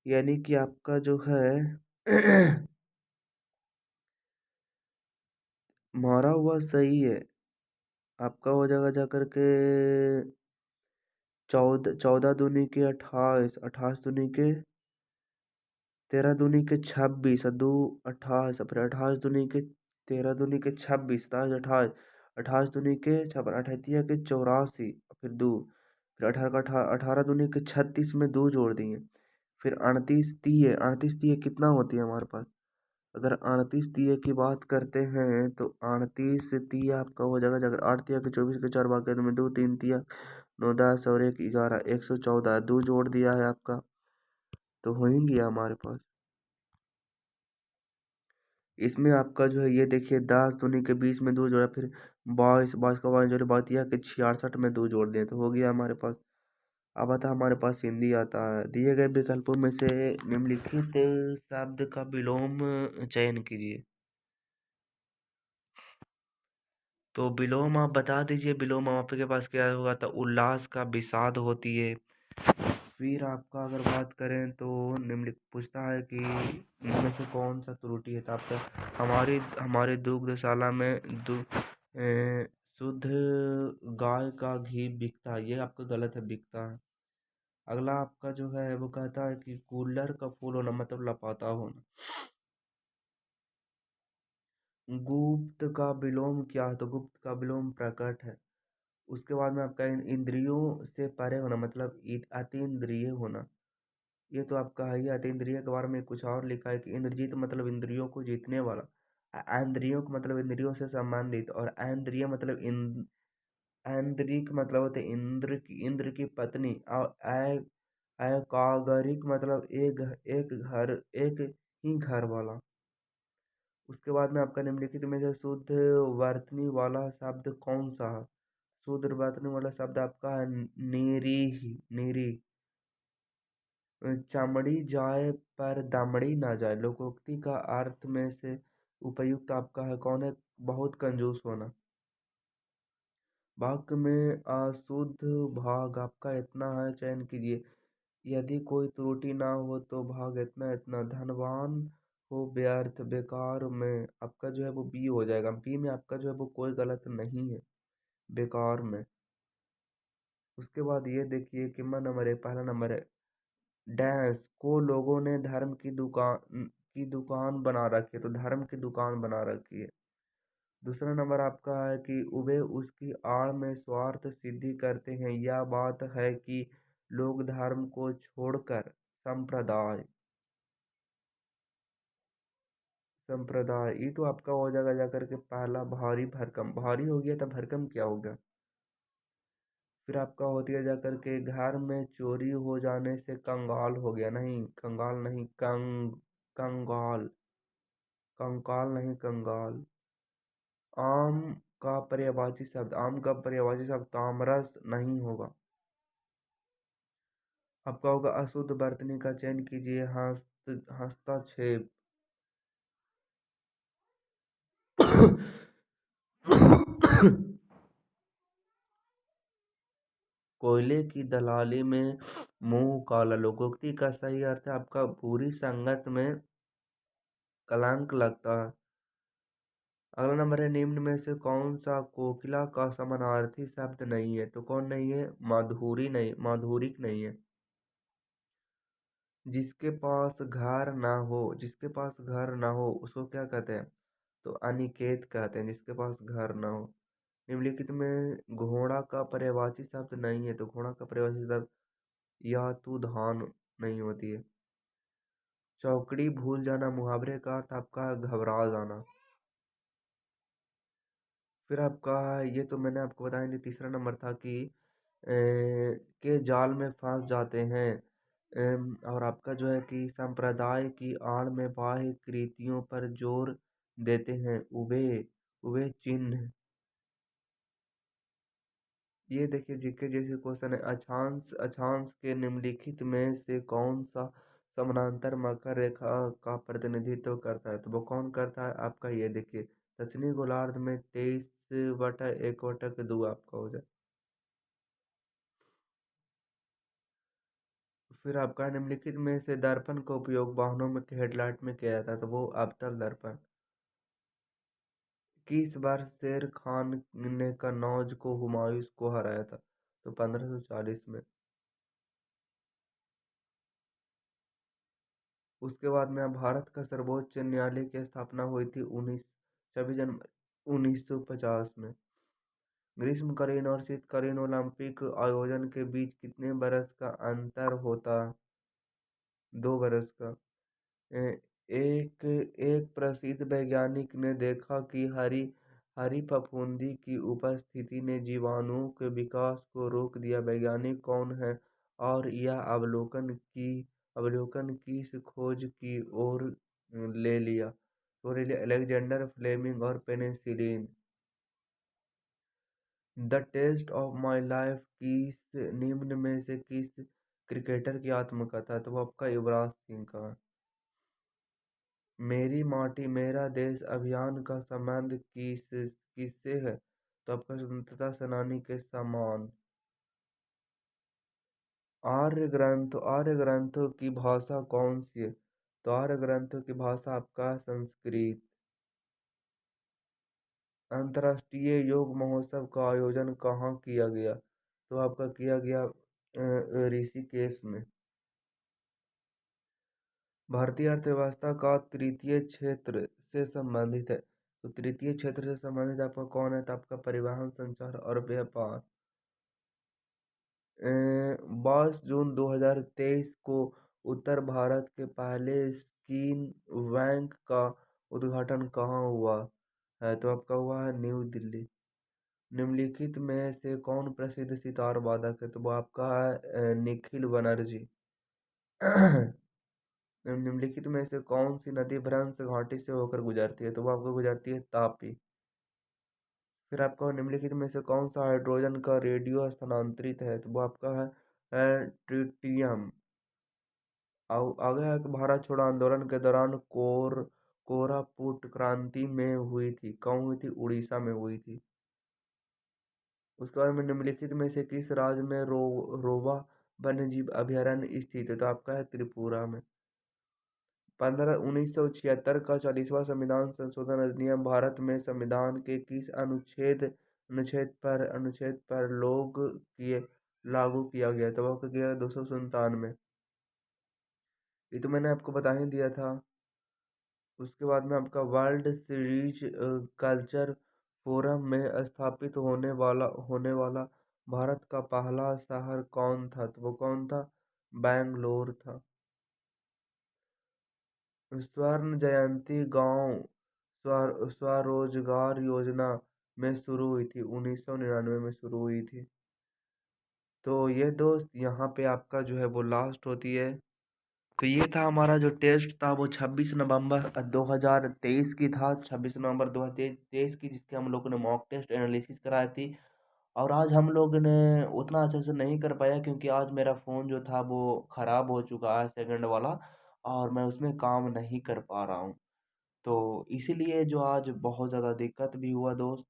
यानी कि आपका जो है मारा हुआ सही है। आपका हो जाएगा जाकर के 14, 14 दूनी के 28, 28 दूनी के 13 दूनी के 26 और दो 28, फिर 28 दूनी के 13 दूनी के 26, 28, 28 दूनी के 56, 28 के 84, फिर दो, फिर 18 का 18 दूनी के 36 में दो जोड़ दिए। फिर 38 तीय कितना होती है हमारे पास। अगर 38 तीय की बात करते हैं तो 38 तीय आपका हो जाएगा, अगर 8 तिया के 24 के 4 भाग में दो, 3 तिया 9, 10 और 1, 11, 114, दो जोड़ दिया है आपका, तो हो ही गया हमारे पास। इसमें आपका जो है ये देखिए 10 दूनी के 20 में 2 जोड़ा, फिर 22, 22 का 22 जोड़े, बात यह है कि 66 में 2 जोड़ दें तो हो गया हमारे पास। अब आता हमारे पास हिंदी आता है। दिए गए विकल्पों में से निम्नलिखित शब्द का विलोम चयन कीजिए। तो विलोम आप बता दीजिए, विलोम आपके पास क्या होगा? तो उल्लास का विषाद होती है। फिर आपका अगर बात करें तो निम्नलिखित पूछता है कि इनमें से कौन सा त्रुटि है? तो आपका हमारी हमारे दुग्धशाला में शुद्ध गाय का घी बिकता है, ये आपका गलत है, बिकता है। अगला आपका जो है वो कहता है कि कूलर का फूल होना मतलब लपाता होना। गुप्त का विलोम क्या है? तो गुप्त का विलोम प्रकट है। उसके बाद में आपका इंद्रियों से परे होना मतलब अतीन्द्रिय होना। ये तो आपका है ही। अतीन्द्रिय के बारे में कुछ और लिखा है कि इंद्रजीत मतलब इंद्रियों को जीतने वाला। ऐन्द्रियों का मतलब इंद्रियों से संबंधित, और ऐन्द्रिय मतलब ऐन्द्रिक मतलब होते इंद्र की पत्नी, और अकागरिक मतलब एक ही घर वाला। उसके बाद में आपका निम्नलिखित में से शुद्ध वर्तनी वाला शब्द कौन सा है? शुद्ध वर्तनी वाला शब्द आपका है नीरी। चमड़ी जाए पर दमड़ी ना जाए, लोकोक्ति का अर्थ में से उपयुक्त आपका है कौन है? बहुत कंजूस होना। वाक्य में अशुद्ध भाग आपका इतना है, चयन कीजिए। यदि कोई त्रुटि ना हो तो भाग इतना इतना। धनवान हो व्यर्थ बेकार में आपका जो है वो बी हो जाएगा। बी में आपका जो है वो कोई गलत नहीं है, बेकार में। उसके बाद ये देखिए कितना नंबर है, पहला नंबर है डैश को लोगों ने धर्म की दुकान बना रखी है, तो धर्म की दुकान बना रखी है। दूसरा नंबर आपका है कि वे उसकी आड़ में स्वार्थ सिद्धि करते हैं। यह बात है कि लोग धर्म को छोड़कर संप्रदाय संप्रदाय ये तो आपका हो जाएगा जाकर के पहला भारी भरकम। भारी हो गया तो भरकम क्या हो गया? फिर आपका होती है जाकर के घर में चोरी हो जाने से कंगाल हो गया। नहीं, कंगाल नहीं, कंगाल। कंकाल नहीं, कंगाल। आम का पर्यायवाची शब्द, आम का पर्यायवाची शब्द तामरस नहीं होगा। आपका होगा अशुद्ध बर्तनी का चयन कीजिए। हस्तक्षेप। कोयले की दलाली में मुंह काला, लोकोक्ति का सही अर्थ है आपका बुरी संगत में कलंक लगता है। अगला नंबर है निम्न में से कौन सा कोकिला का समानार्थी शब्द नहीं है? तो कौन नहीं है? माधुरी नहीं, माधुरिक नहीं है। जिसके पास घर ना हो उसको क्या कहते हैं? तो अनिकेत कहते हैं, जिसके पास घर ना हो। निम्नलिखित में घोड़ा का पर्यायवाची शब्द नहीं है, तो घोड़ा का पर्यायवाची शब्द यातुधान नहीं होती है। चौकड़ी भूल जाना मुहावरे का अर्थ आपका घबरा जाना। फिर आपका ये तो मैंने आपको बताया नहीं। तीसरा नंबर था कि के जाल में फंस जाते हैं। और आपका जो है कि संप्रदाय की आड़ में बाह्य कृतियों पर जोर देते हैं। उबे उबे चिन्ह। ये देखिए जीके जैसे क्वेश्चन है। अक्षांश अक्षांश के निम्नलिखित में से कौन सा समानांतर मकर रेखा का प्रतिनिधित्व करता है? तो वो कौन करता है? आपका ये देखिए दक्षिणी गोलार्ध में 23/1/2 आपका हो जाए। फिर आपका निम्नलिखित में से दर्पण का उपयोग वाहनों में हेडलाइट में किया जाता है? तो वो अवतल दर्पण। किस वर्ष शेर खान ने कन्नौज को हुमायूं को हराया था? तो 1540 में। उसके बाद में भारत का सर्वोच्च न्यायालय की स्थापना हुई थी 26 जनवरी 1950 में। ग्रीष्मकालीन और शीतकालीन ओलंपिक आयोजन के बीच कितने बरस का अंतर होता? 2 बरस का। ए- एक एक प्रसिद्ध वैज्ञानिक ने देखा कि हरी हरी फफूंदी की उपस्थिति ने जीवाणुओं के विकास को रोक दिया। वैज्ञानिक कौन है? और यह अवलोकन किस खोज की ओर ले लिया? और अलेक्जेंडर फ्लेमिंग और penicillin. The test of my life किस निम्न में से किस क्रिकेटर की आत्मकथा है? तो वो आपका युवराज सिंह का है। मेरी माटी मेरा देश अभियान का संबंध किससे है? तो आपका स्वतंत्रता सेनानी के समान। आर्य ग्रंथों की भाषा कौन सी है? तो आर्य ग्रंथों की भाषा आपका संस्कृत। अंतर्राष्ट्रीय योग महोत्सव का आयोजन कहाँ किया गया? तो आपका किया गया ऋषिकेश में। भारतीय अर्थव्यवस्था का तृतीय क्षेत्र से संबंधित है। तो तृतीय क्षेत्र से संबंधित आपका कौन है? तो आपका परिवहन, संचार और व्यापार। 22 जून 2023 को उत्तर भारत के पहले स्कीन बैंक का उद्घाटन कहाँ हुआ है? तो आपका हुआ है न्यू दिल्ली। निम्नलिखित में से कौन प्रसिद्ध सितार वादक है? तो वो आपका है निखिल बनर्जी। निम्नलिखित में से कौन सी नदी भ्रंश घाटी से होकर गुजरती है? तो वो आपको गुजरती है तापी। फिर आपका निम्नलिखित में से कौन सा हाइड्रोजन का रेडियो स्थानांतरित है? तो वो आपका है ट्रिटियम। आगे है कि भारत छोड़ो आंदोलन के दौरान कोरापुट क्रांति में हुई थी, कहाँ हुई थी? उड़ीसा में हुई थी। उसके बाद में निम्नलिखित में से किस राज्य में रोवा वन्यजीव अभयारण्य स्थित है? तो आपका है त्रिपुरा में। 1976 का 40वां संविधान संशोधन अधिनियम भारत में संविधान के किस अनुच्छेद पर लागू किया गया? तो वो किया 297। ये तो मैंने आपको बता ही दिया था। उसके बाद में आपका वर्ल्ड सीरीज कल्चर फोरम में स्थापित होने वाला भारत का पहला शहर कौन था? तो वो कौन था? बैंगलोर था। स्वर्ण जयंती गांव स्वरोजगार योजना में शुरू हुई थी, 1999 में शुरू हुई थी। तो ये दोस्त यहाँ पे आपका जो है वो लास्ट होती है। तो ये था हमारा जो टेस्ट था वो 26 नवंबर 2023 की था, 26 नवंबर 2023 की, जिसके हम लोगों ने मॉक टेस्ट एनालिसिस कराई थी। और आज हम लोग ने उतना अच्छे से नहीं कर पाया क्योंकि आज मेरा फ़ोन जो था वो ख़राब हो चुका है, सेकंड वाला, और मैं उसमें काम नहीं कर पा रहा हूँ। तो इसीलिए जो आज बहुत ज़्यादा दिक्कत भी हुआ दोस्त।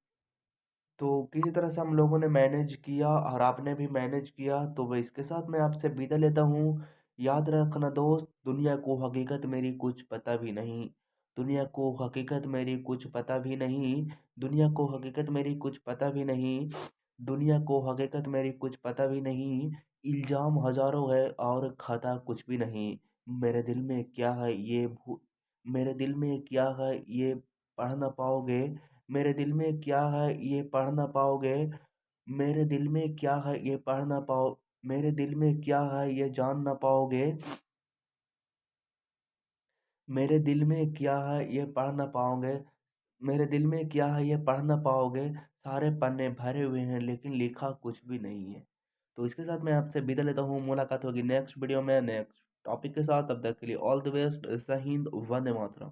तो किसी तरह से हम लोगों ने मैनेज किया और आपने भी मैनेज किया, तो वह इसके साथ मैं आपसे विदा लेता हूँ। याद रखना दोस्त, दुनिया को हकीकत मेरी कुछ पता भी नहीं। दुनिया को हकीकत मेरी कुछ पता भी नहीं। दुनिया को हकीकत मेरी कुछ पता भी नहीं। दुनिया को हकीकत मेरी कुछ पता भी नहीं। इल्ज़ाम हज़ारों है और खाता कुछ भी नहीं। मेरे दिल में क्या है ये भू मेरे दिल में क्या है ये पढ़ ना पाओगे। मेरे दिल में क्या है ये पढ़ ना पाओगे। मेरे दिल में क्या है ये पढ़ ना पाओ मेरे दिल में क्या है ये जान ना पाओगे। मेरे दिल में क्या है ये पढ़ ना पाओगे। मेरे दिल में क्या है ये पढ़ ना पाओगे। सारे पन्ने भरे हुए हैं लेकिन लिखा कुछ भी नहीं है। तो इसके साथ मैं आपसे विदा लेता हूँ। मुलाकात होगी नेक्स्ट वीडियो में नेक्स्ट टॉपिक के साथ। तब तक के लिए ऑल द बेस्ट। जय हिंद, वंदे मातरम।